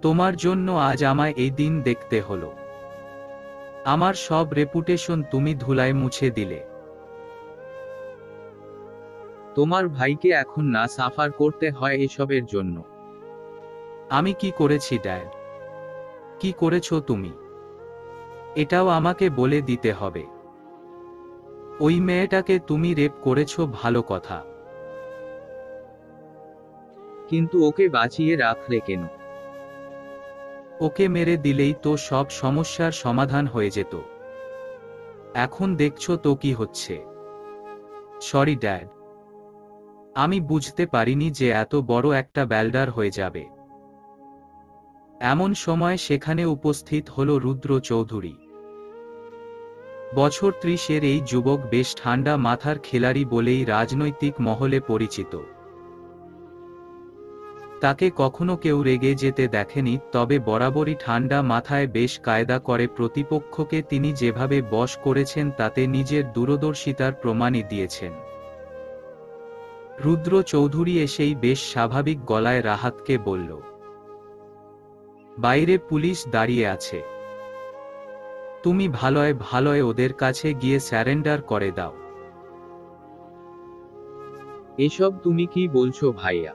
তোমার জন্য আজ আমায় এই দিন দেখতে হলো। আমার সব রেপুটেশন তুমি ধুলায় মুছে দিলে। তোমার ভাইকে এখন না সাফার করতে হয় এসবের জন্য। আমি কি করেছি ড্যাড? কি করেছো তুমি? এটাও আমাকে বলে দিতে হবে। ওই মেয়েটাকে তুমি রেপ করেছো ভালো কথা, কিন্তু ওকে বাঁচিয়ে রাখলে কেন? ওকে মেরে দিলেই তো সব সমস্যার সমাধান হয়ে যেত। এখন দেখছো তো কি হচ্ছে। সরি ড্যাড, আমি বুঝতে পারিনি যে এত বড় একটা ব্যালডার হয়ে যাবে। এমন সময় সেখানে উপস্থিত হলো রুদ্র চৌধুরী। বছর 30-এর এই যুবক বেশ ঠান্ডা মাথার খেলাড়ি বলেই রাজনৈতিক মহলে পরিচিত। তাকে কখনো কেউ রেগে যেতে দেখেনি, তবে বরাবরই ঠান্ডা মাথায় বেশ কায়দা করে প্রতিপক্ষকে তিনি যেভাবে বশ করেছেন তাতে নিজের দূরদর্শিতার প্রমাণই দিয়েছেন। রুদ্র চৌধুরী এসেই বেশ স্বাভাবিক গলায় রাহাতকে বলল, বাইরে পুলিশ দাঁড়িয়ে আছে, তুমি ভালোয় ভালোয় ওদের কাছে গিয়ে স্যারেন্ডার করে দাও। এসব তুমি কি বলছো ভাইয়া?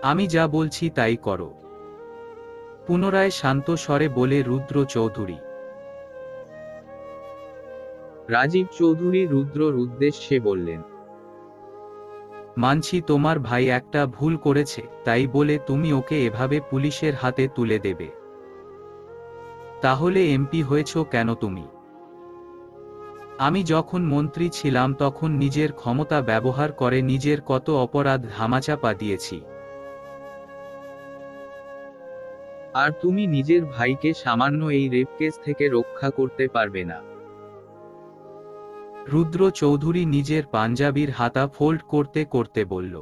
আমি যা বলছি তাই করো, পুনরায় শান্ত স্বরে বলে রুদ্র চৌধুরী। রাজীব চৌধুরী রুদ্রর উদ্দেশ্যে বললেন, মানছি তোমার ভাই একটা ভুল করেছে, তাই বলে তুমি ওকে এভাবে পুলিশের হাতে তুলে দেবে? তাহলে এমপি হয়েছো কেন তুমি? আমি যখন মন্ত্রী ছিলাম তখন নিজের ক্ষমতা ব্যবহার করে নিজের কত অপরাধ ধামাচাপা দিয়েছি। আর তুমি নিজের ভাইকে সামান্য এই রেপ কেস থেকে রক্ষা করতে পারবে না? রুদ্র চৌধুরী নিজের পাঞ্জাবির হাতা ফোল্ড করতে করতে বলল,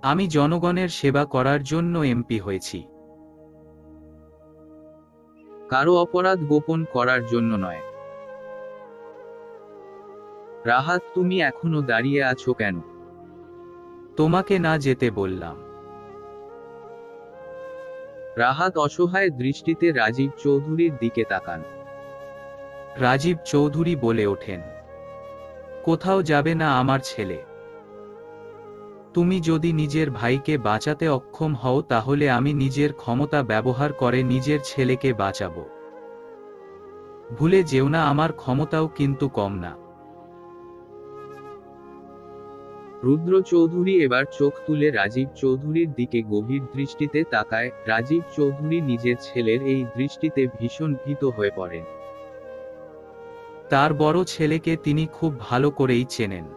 আমি জনগণের সেবা করার জন্য এমপি হয়েছি। কারো অপরাধ গোপন করার জন্য নয়। রাহাত, তুমি এখনো দাঁড়িয়ে আছো কেন? তোমাকে না যেতে বললাম। রাহাত অসহায় দৃষ্টিতে রাজীব চৌধুরীর দিকে তাকান। রাজীব চৌধুরী বলে ওঠেন, কোথাও যাবে না আমার ছেলে। তুমি যদি নিজের ভাইকে বাঁচাতে অক্ষম হও তাহলে আমি নিজের ক্ষমতা ব্যবহার করে নিজের ছেলেকে বাঁচাবো। ভুলে যেও না আমার ক্ষমতাও কিন্তু কম না। রুদ্র চৌধুরী এবার চোখ তুলে রাজীব চৌধুরীর দিকে গভীর দৃষ্টিতে তাকায়। রাজীব চৌধুরী নিজের ছেলের এই দৃষ্টিতে ভীষণ ভীত হয়ে পড়েন। তার বড় ছেলেকে তিনি খুব ভালো করেই চেনেন।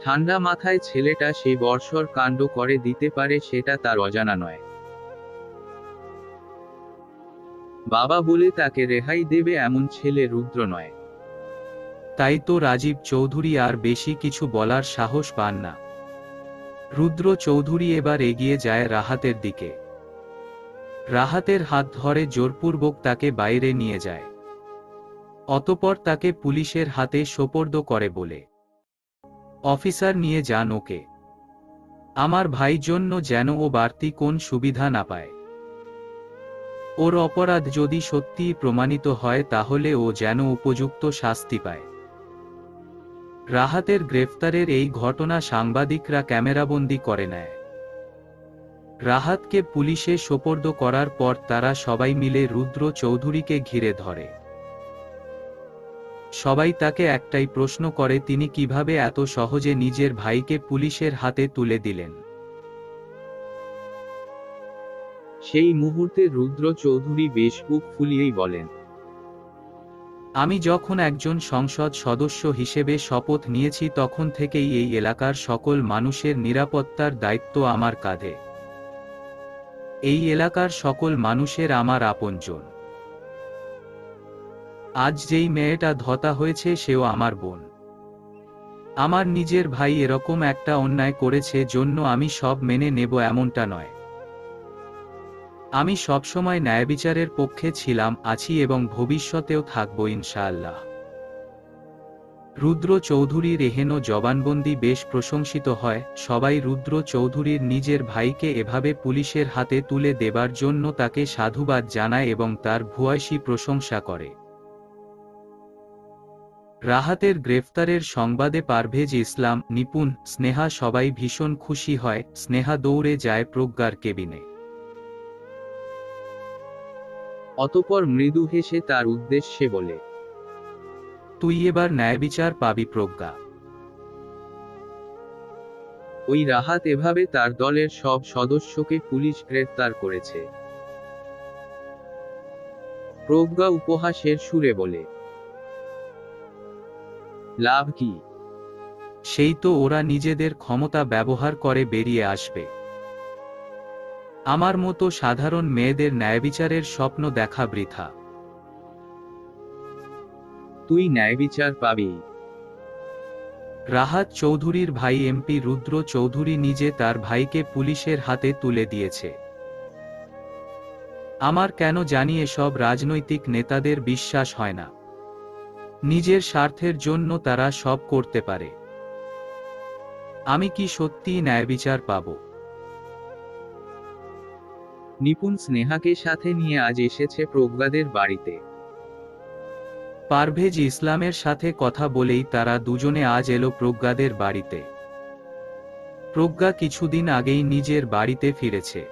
ঠান্ডা মাথায় ছেলেটা সেই বর্ষর কাণ্ড করে দিতে পারে সেটা তার অজানা নয়। বাবা বলে তাকে রেহাই দেবে এমন ছেলে রুদ্র নয়। তাই তো রাজীব চৌধুরী আর বেশি কিছু বলার সাহস পান না। রুদ্র চৌধুরী এবার এগিয়ে যায় রাহাতের দিকে। রাহাতের হাত ধরে জোরপূর্বক তাকে বাইরে নিয়ে যায়। অতঃপর তাকে পুলিশের হাতে সোপর্দ করে বলে, অফিসার নিয়ে যান ওকে। আমার ভাই জন্য যেন ও বাড়তি কোন সুবিধা না পায়। ওর অপরাধ যদি সত্যিই প্রমাণিত হয় তাহলে ও যেন উপযুক্ত শাস্তি পায়। রাহাতের গ্রেফতারের এই ঘটনা সাংবাদিকরা ক্যামেরাবন্দি করে নেয়। রাহাতকে পুলিশে সোপর্দ করার পর তারা সবাই মিলে রুদ্র চৌধুরীকে ঘিরে ধরে। সবাই তাকে একটাই প্রশ্ন করে, তিনি কিভাবে এত সহজে নিজের ভাইকে পুলিশের হাতে তুলে দিলেন। সেই মুহূর্তে রুদ্র চৌধুরী বেশ বুক ফুলিয়েই বলেন, আমি যখন একজন সংসদ সদস্য হিসেবে শপথ নিয়েছি তখন থেকেই এই এলাকার সকল মানুষের নিরাপত্তার দায়িত্ব আমার কাঁধে। এই এলাকার সকল মানুষের আমার আপনজন। আজ যেই মেয়েটা ধতা হয়েছে সেও আমার বোন। আমার নিজের ভাই এরকম একটা অন্যায় করেছে জন্য আমি সব মেনে নেব এমনটা নয়। আমি সবসময় ন্যায়বিচারের পক্ষে ছিলাম, আছি এবং ভবিষ্যতেও থাকব ইনশাআল্লাহ। রুদ্র চৌধুরীর এহেন জবানবন্দি বেশ প্রশংসিত হয়। সবাই রুদ্র চৌধুরীর নিজের ভাইকে এভাবে পুলিশের হাতে তুলে দেবার জন্য তাকে সাধুবাদ জানায় এবং তার ভূয়সী প্রশংসা করে। রাহাতের গ্রেফতারের সংবাদে পারভেজ ইসলাম, নিপুণ, স্নেহা সবাই ভীষণ খুশি হয়। স্নেহা দৌড়ে যায় প্রজ্ঞার কেবিনে। অতঃপর মৃদু হেসে তার উদ্দেশ্যে বলে, তুই এবার ন্যায়বিচার পাবি প্রজ্ঞা। ওই রাহাত এভাবে তার দলের সব সদস্যকে পুলিশ গ্রেফতার করেছে। প্রজ্ঞা উপহাসের সুরে বলে, লাভ কি? সেই তো ওরা নিজেদের ক্ষমতা ব্যবহার করে বেরিয়ে আসবে। আমার মতো সাধারণ মেয়েদের ন্যায়বিচারের স্বপ্ন দেখা বৃথা। তুই ন্যায়বিচার পাবি। রাহাত চৌধুরীর ভাই এমপি রুদ্র চৌধুরী নিজে তার ভাইকে পুলিশের হাতে তুলে দিয়েছে। আমার কেন জানি এসব রাজনৈতিক নেতাদের বিশ্বাস হয় না। নিজের স্বার্থের জন্য তারা সব করতে পারে। আমি কি সত্যিই ন্যায়বিচার পাব? নিপুণ স্নেহাকে সাথে নিয়ে আজ এসেছে প্রজ্ঞাদের বাড়িতে। পারভেজ ইসলামের সাথে কথা বলেই তারা দুজনে আজ এলো প্রজ্ঞাদের বাড়িতে। প্রজ্ঞা কিছুদিন আগেই নিজের বাড়িতে ফিরেছে,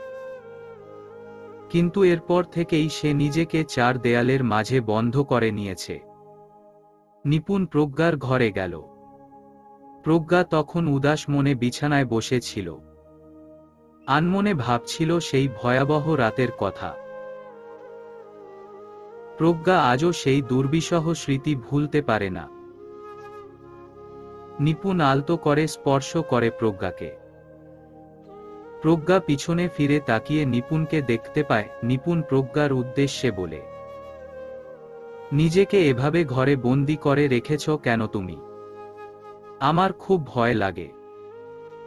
কিন্তু এরপর থেকেই সে নিজেকে চার দেয়ালের মাঝে বন্ধ করে নিয়েছে। নিপুণ প্রজ্ঞার ঘরে গেল। প্রজ্ঞা তখন উদাস মনে বিছানায় বসেছিল। আনমনে ভাবছিল সেই ভয়াবহ রাতের কথা। প্রজ্ঞা আজও সেই দুর্বিষহ স্মৃতি ভুলতে পারে না। নিপুণ আলতো করে স্পর্শ করে প্রজ্ঞাকে। প্রজ্ঞা পিছনে ফিরে তাকিয়ে নিপুণকে দেখতে পায়। নিপুণ প্রজ্ঞার উদ্দেশ্যে বলে, নিজেকে এভাবে ঘরে বন্দি করে রেখেছ কেন তুমি? আমার খুব ভয় লাগে।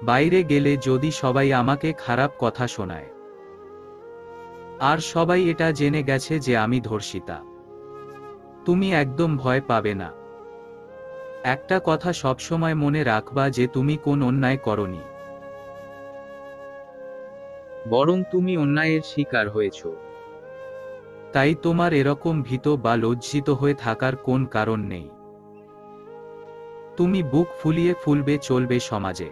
বাইরে গেলে যদি সবাই আমাকে খারাপ কথা শোনায়। আর সবাই এটা জেনে গেছে যে আমি ধর্ষিতা। তুমি একদম ভয় পাবে না। একটা কথা সবসময় মনে রাখবা যে তুমি কোন অন্যায় করনি। বরং তুমি অন্যায়ের শিকার হয়েছ। তাই তোমার এরকম ভীত বা লজ্জিত হয়ে থাকার কোন কারণ নেই। তুমি বুক ফুলিয়ে ফুলবে চলবে সমাজে।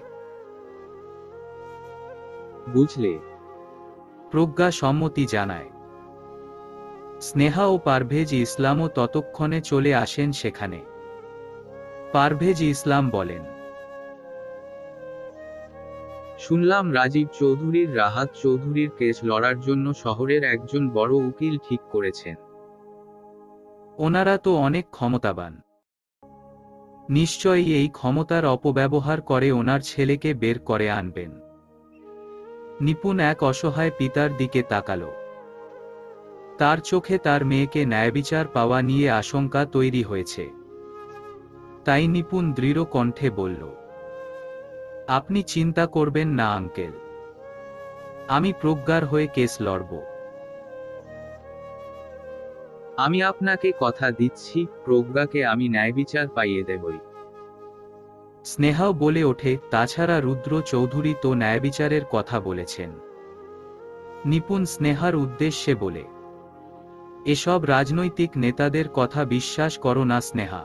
বুঝলে? প্রজ্ঞা সম্মতি জানায়। স্নেহা ও পারভেজ ইসলামও ততক্ষণে চলে আসেন সেখানে। পারভেজ ইসলাম বলেন, শুনলাম রাজীব চৌধুরীর রাহাত চৌধুরীর কেস লড়ার জন্য শহরের একজন বড় উকিল ঠিক করেছেন। ওনারা তো অনেক ক্ষমতাবান। নিশ্চয়ই এই ক্ষমতার অপব্যবহার করে ওনার ছেলেকে বের করে আনবেন। নিপুণ এক অসহায় পিতার দিকে তাকালো। তার চোখে তার মেয়েকে ন্যায়বিচার পাওয়া নিয়ে আশঙ্কা তৈরি হয়েছে। তাই নিপুণ দৃঢ় কণ্ঠে বলল, আপনি চিন্তা করবেন না আঙ্কেল, আমি প্রজ্ঞার হয়ে কেস লড়ব। আমি আপনাকে কথা দিচ্ছি, প্রজ্ঞাকে আমি ন্যায়বিচার পাইয়ে দেবই। স্নেহাও বলে ওঠে, তাছাড়া রুদ্র চৌধুরী তো ন্যায়বিচারের কথা বলেছেন। নিপুণ স্নেহার উদ্দেশ্যে বলে, এসব রাজনৈতিক নেতাদের কথা বিশ্বাস করো না স্নেহা।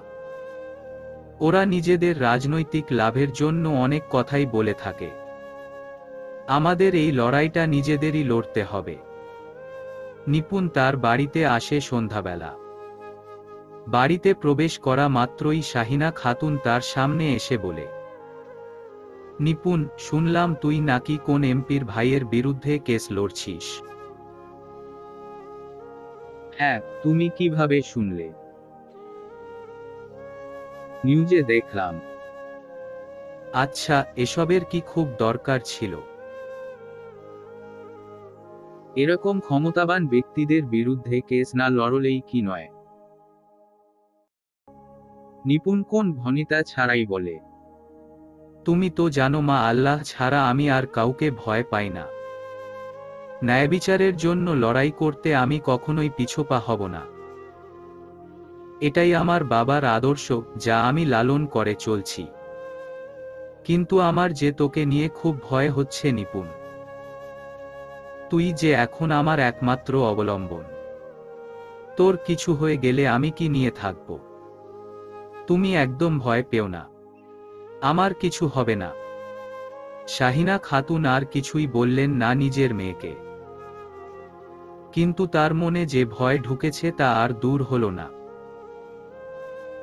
ওরা নিজেদের রাজনৈতিক লাভের জন্য অনেক কথাই বলে থাকে। আমাদের এই লড়াইটা নিজেদেরই লড়তে হবে। নিপুণ তার বাড়িতে আসে সন্ধ্যাবেলা। বাড়িতে প্রবেশ করা মাত্রই শাহিনা খাতুন তার সামনে এসে বলে, নিপুণ, শুনলাম তুই নাকি কোন এমপির ভাইয়ের বিরুদ্ধে কেস লড়ছিস। হ্যাঁ, তুমি কিভাবে শুনলে? নিউজে দেখলাম। আচ্ছা, এসবের কি খুব দরকার ছিল? এরকম ক্ষমতাবান ব্যক্তিদের বিরুদ্ধে কেস না লড়লেই কি নয়? নিপুণ কোন ভনিতা ছাড়াই বলে, তুমি তো জানো মা, আল্লাহ ছাড়া আমি আর কাউকে ভয় পাই না। ন্যায়বিচারের জন্য লড়াই করতে আমি কখনোই পিছপা হব না। এটাই আমার বাবার আদর্শ, যা আমি লালন করে চলছি। কিন্তু আমার যে তোকে নিয়ে খুব ভয় হচ্ছে নিপুণ। তুই যে এখন আমার একমাত্র অবলম্বন। তোর কিছু হয়ে গেলে আমি কি নিয়ে থাকব? তুমি একদম ভয় পেও না, আমার কিছু হবে না। শাহিনা খাতুন আর কিছুই বললেন না নিজের মেয়েকে। কিন্তু তার মনে যে ভয় ঢুকেছে তা আর দূর হলো না।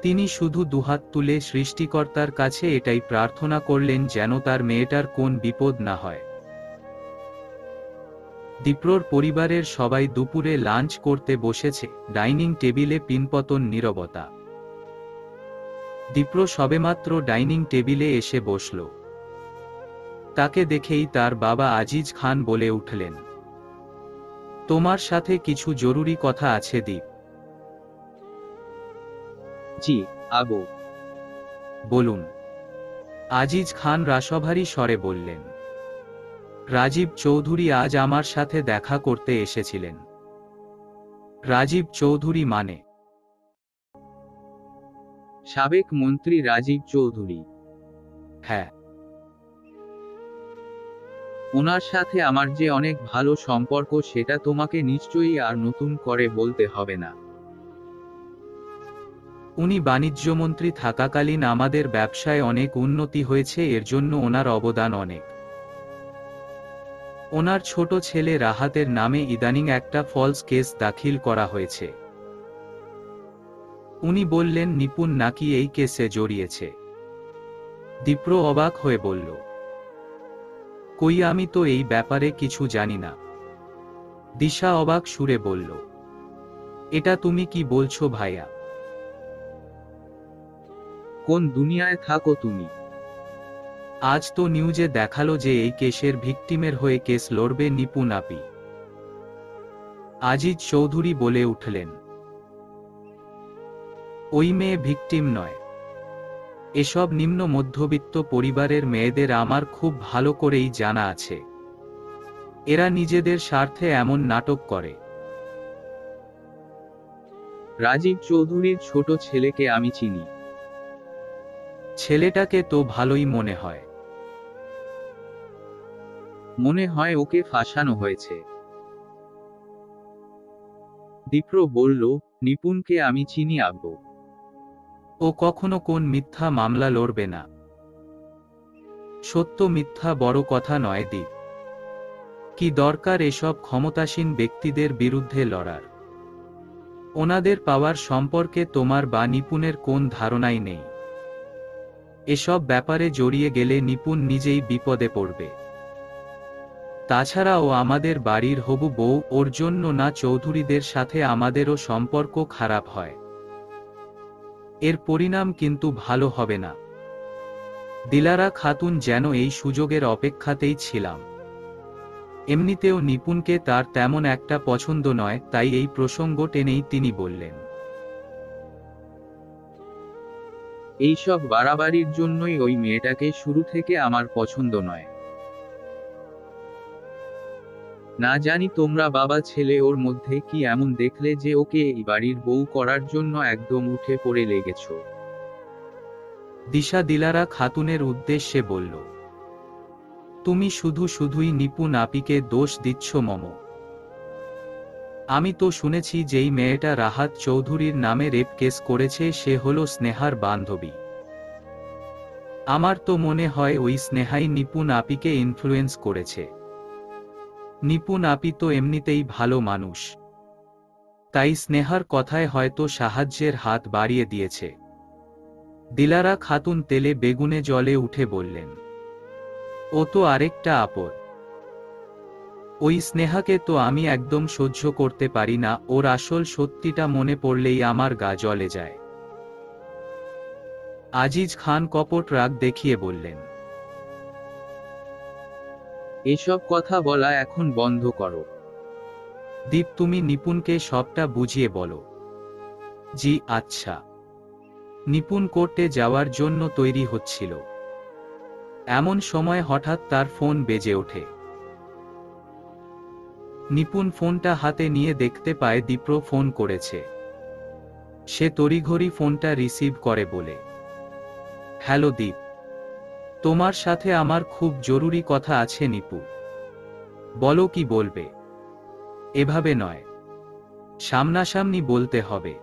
তিনি শুধু দুহাত তুলে সৃষ্টিকর্তার কাছে এটাই প্রার্থনা করলেন যেন তার মেয়েটার কোন বিপদ না হয়। দীপ্রর পরিবারের সবাই দুপুরে লাঞ্চ করতে বসেছে। ডাইনিং টেবিলে পিনপতন নীরবতা। দীপ্র সবেমাত্র ডাইনিং টেবিলে এসে বসল। তাকে দেখেই তার বাবা আজিজ খান বলে উঠলেন, তোমার সাথে কিছু জরুরি কথা আছে দীপ। জি আবু। বলুন। আজিজ খান রাশভারী স্বরে বললেন, রাজীব চৌধুরী আজ আমার সাথে দেখা করতে এসেছিলেন। রাজীব চৌধুরী মানে? সাবেক মন্ত্রী রাজীব চৌধুরী। হ্যাঁ। ওনার সাথে আমার যে অনেক ভালো সম্পর্ক সেটা তোমাকে নিশ্চয়ই আর নতুন করে বলতে হবে না। উনি বাণিজ্যমন্ত্রী থাকাকালীন আমাদের ব্যবসায় অনেক উন্নতি হয়েছে, এর জন্য ওনার অবদান অনেক। ওনার ছোট ছেলে রাহাতের নামে ইদানিং একটা ফলস কেস দাখিল করা হয়েছে। উনি বললেন নিপুণ নাকি এই কেসে জড়িয়েছে। দীপ্র অবাক হয়ে বলল, কই, আমি তো এই ব্যাপারে কিছু জানি না। দিশা অবাক সুরে বলল, এটা তুমি কি বলছো ভাইয়া? কোন দুনিয়ায় থাকো তুমি? আজ তো নিউজে দেখালো যে এই কেসের ভিকটিমের হয়ে কেস লড়বে নিপুণ আপি। আজিজ চৌধুরী বলে উঠলেন, ওই মেয়ে ভিকটিম নয়। এসব নিম্ন মধ্যবিত্ত পরিবারের মেয়েদের আমার খুব ভালো করেই জানা আছে। এরা নিজেদের স্বার্থে এমন নাটক করে। রাজীব চৌধুরীর ছোট ছেলেকে আমি চিনি। ছেলেটাকে তো ভালোই মনে হয়। মনে হয় ওকে ফাঁসানো হয়েছে। দীপ্র বলল, নিপুণকে আমি চিনি আব্বু। ও কখনো কোন মিথ্যা মামলা লড়বে না। সত্য মিথ্যা বড় কথা নয় দীপ। কি দরকার এসব ক্ষমতাসীন ব্যক্তিদের বিরুদ্ধে লড়ার? ওনাদের পাওয়ার সম্পর্কে তোমার বা নিপুণের কোন ধারণাই নেই। এসব ব্যাপারে জড়িয়ে গেলে নিপুণ নিজেই বিপদে পড়বে। তাছাড়া ও আমাদের বাড়ির হবু বউ, ওর জন্য না চৌধুরীদের সাথে আমাদেরও সম্পর্ক খারাপ হয়। এর পরিণাম কিন্তু ভালো হবে না। দিলারা খাতুন যেন এই সুযোগের অপেক্ষাতেই ছিলাম। এমনিতেও নিপুণকে তার তেমন একটা পছন্দ নয়, তাই এই প্রসঙ্গ টেনেই তিনি বললেন, এইসব বাড়াবাড়ির জন্যই ওই মেয়েটাকে শুরু থেকে আমার পছন্দ নয়। না জানি তোমরা বাবা ছেলে ওর মধ্যে কি এমন দেখলে যে ওকে এই বাড়ির বউ করার জন্য একদম উঠে পড়ে লেগেছ। দিশা দিলারা খাতুনের উদ্দেশ্যে বলল, তুমি শুধুই নিপুণ আপিকে দোষ দিচ্ছ মম। আমি তো শুনেছি যেই মেয়েটা রাহাত চৌধুরীর নামে রেপ কেস করেছে সে হলো স্নেহার বান্ধবী। আমার তো মনে হয় ওই স্নেহাই নিপুণ আপিকে ইনফ্লুয়েন্স করেছে। নিপুণ আপি তো এমনিতেই ভালো মানুষ, তাই স্নেহার কথায় হয়তো সাহায্যের হাত বাড়িয়ে দিয়েছে। দিলারা খাতুন তেলে বেগুনে জলে উঠে বললেন, ও তো আরেকটা আপদ। ওই স্নেহাকে তো আমি একদম সহ্য করতে পারি না, ওর আসল সত্যিটা মনে পড়লেই আমার গা জ্বলে যায়। আজিজ খান কপট রাগ দেখিয়ে বললেন, এসব কথা বলা এখন বন্ধ করো। দীপ তুমি নিপুণকে সবটা বুঝিয়ে বলো। জি আচ্ছা। নিপুণ কোর্টে যাওয়ার জন্য তৈরি হচ্ছিল, এমন সময় হঠাৎ তার ফোন বেজে ওঠে। নিপুণ ফোনটা হাতে নিয়ে দেখতে পায় দীপ্র ফোন করেছে। সে তড়িঘড়ি ফোনটা রিসিভ করে বলে, হ্যালো দীপ, তোমার সাথে আমার খুব জরুরি কথা আছে নিপু। বলো কি বলবে? এভাবে নয়, সামনাসামনি বলতে হবে।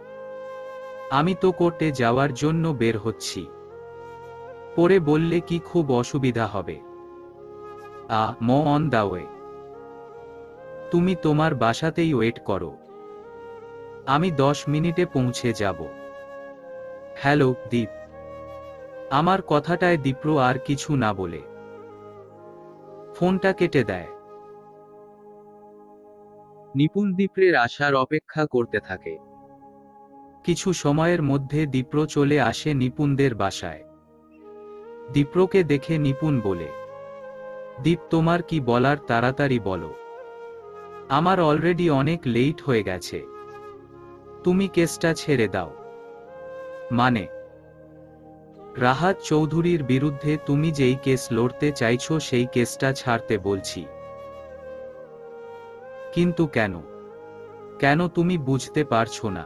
আমি তো কোর্টে যাওয়ার জন্য বের হচ্ছি, পরে বললে কি খুব অসুবিধা হবে? On the way. তুমি তোমার বাসাতেই ওয়েট করো, আমি 10 মিনিটে পৌঁছে যাব। হ্যালো দীপ। আমার কথাটায় দীপ্র আর কিছু না বলে ফোনটা কেটে দেয়। নিপুণ দীপ্রের আসার অপেক্ষা করতে থাকে। কিছু সময়ের মধ্যে দীপ্র চলে আসে নিপুণদের বাসায়। দীপ্রকে দেখে নিপুণ বলে, দীপ তোমার কি বলার তাড়াতাড়ি বলো, আমার অলরেডি অনেক লেট হয়ে গেছে। তুমি কেসটা ছেড়ে দাও। মানে? রাহাত চৌধুরীর বিরুদ্ধে তুমি যেই কেস লড়তে চাইছো সেই কেসটা ছাড়তে বলছি। কিন্তু কেন? কেন তুমি বুঝতে পারছো না?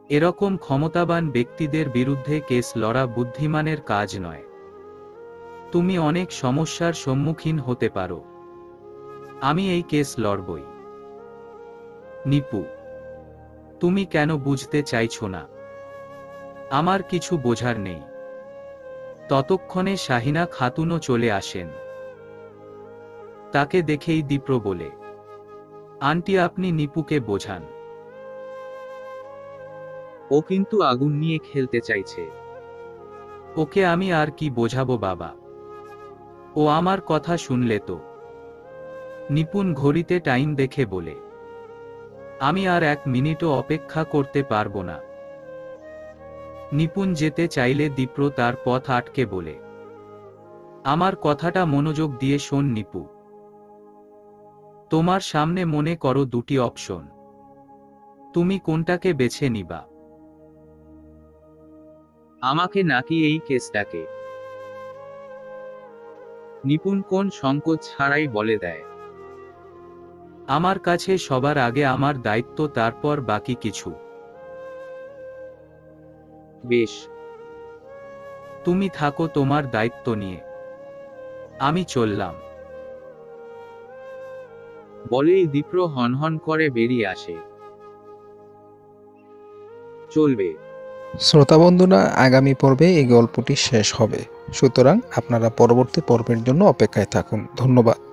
এরকম ক্ষমতাবান ব্যক্তিদের বিরুদ্ধে কেস লড়া বুদ্ধিমানের কাজ নয়। তুমি অনেক সমস্যার সম্মুখীন হতে পারো। আমি এই কেস লড়বই। নিপু, তুমি কেন বুঝতে চাইছো না? আমার কিছু বোঝার নেই। ততক্ষণে শাহিনা খাতুনও চলে আসেন। তাকে দেখেই দীপ্র বলে, আন্টি আপনি নিপুকে বোঝান। ও কিন্তু আগুন নিয়ে খেলতে চাইছে। ওকে আমি আর কি বোঝাবো বাবা, ও আমার কথা শুনলে তো। নিপুণ ঘড়িতে টাইম দেখে বলে, আমি আর 1 মিনিটও অপেক্ষা করতে পারবো না। নিপুণ যেতে চাইলে দীপ্র তার পথ আটকে বলে, আমার কথাটা মনোযোগ দিয়ে শোন নিপু। তোমার সামনে মনে করো 2টি অপশন, তুমি কোনটাকে বেছে নিবা? আমাকে নাকি এই কেসটাকে? নিপুণ কোন সংকোচ ছাড়াই বলে দেয়। আমার কাছে সবার আগে আমার দায়িত্ব, তারপর বাকি কিছু। বেশ। তুমি থাকো তোমার দায়িত্ব নিয়ে, আমি চললাম। বলেই দীপ্র হনহন করে বেরিয়ে আসে। চলবে। শ্রোতা বন্ধুরা, আগামী পর্বে এই গল্পটি শেষ হবে, সুতরাং আপনারা পরবর্তী পর্বের জন্য অপেক্ষায় থাকুন। ধন্যবাদ।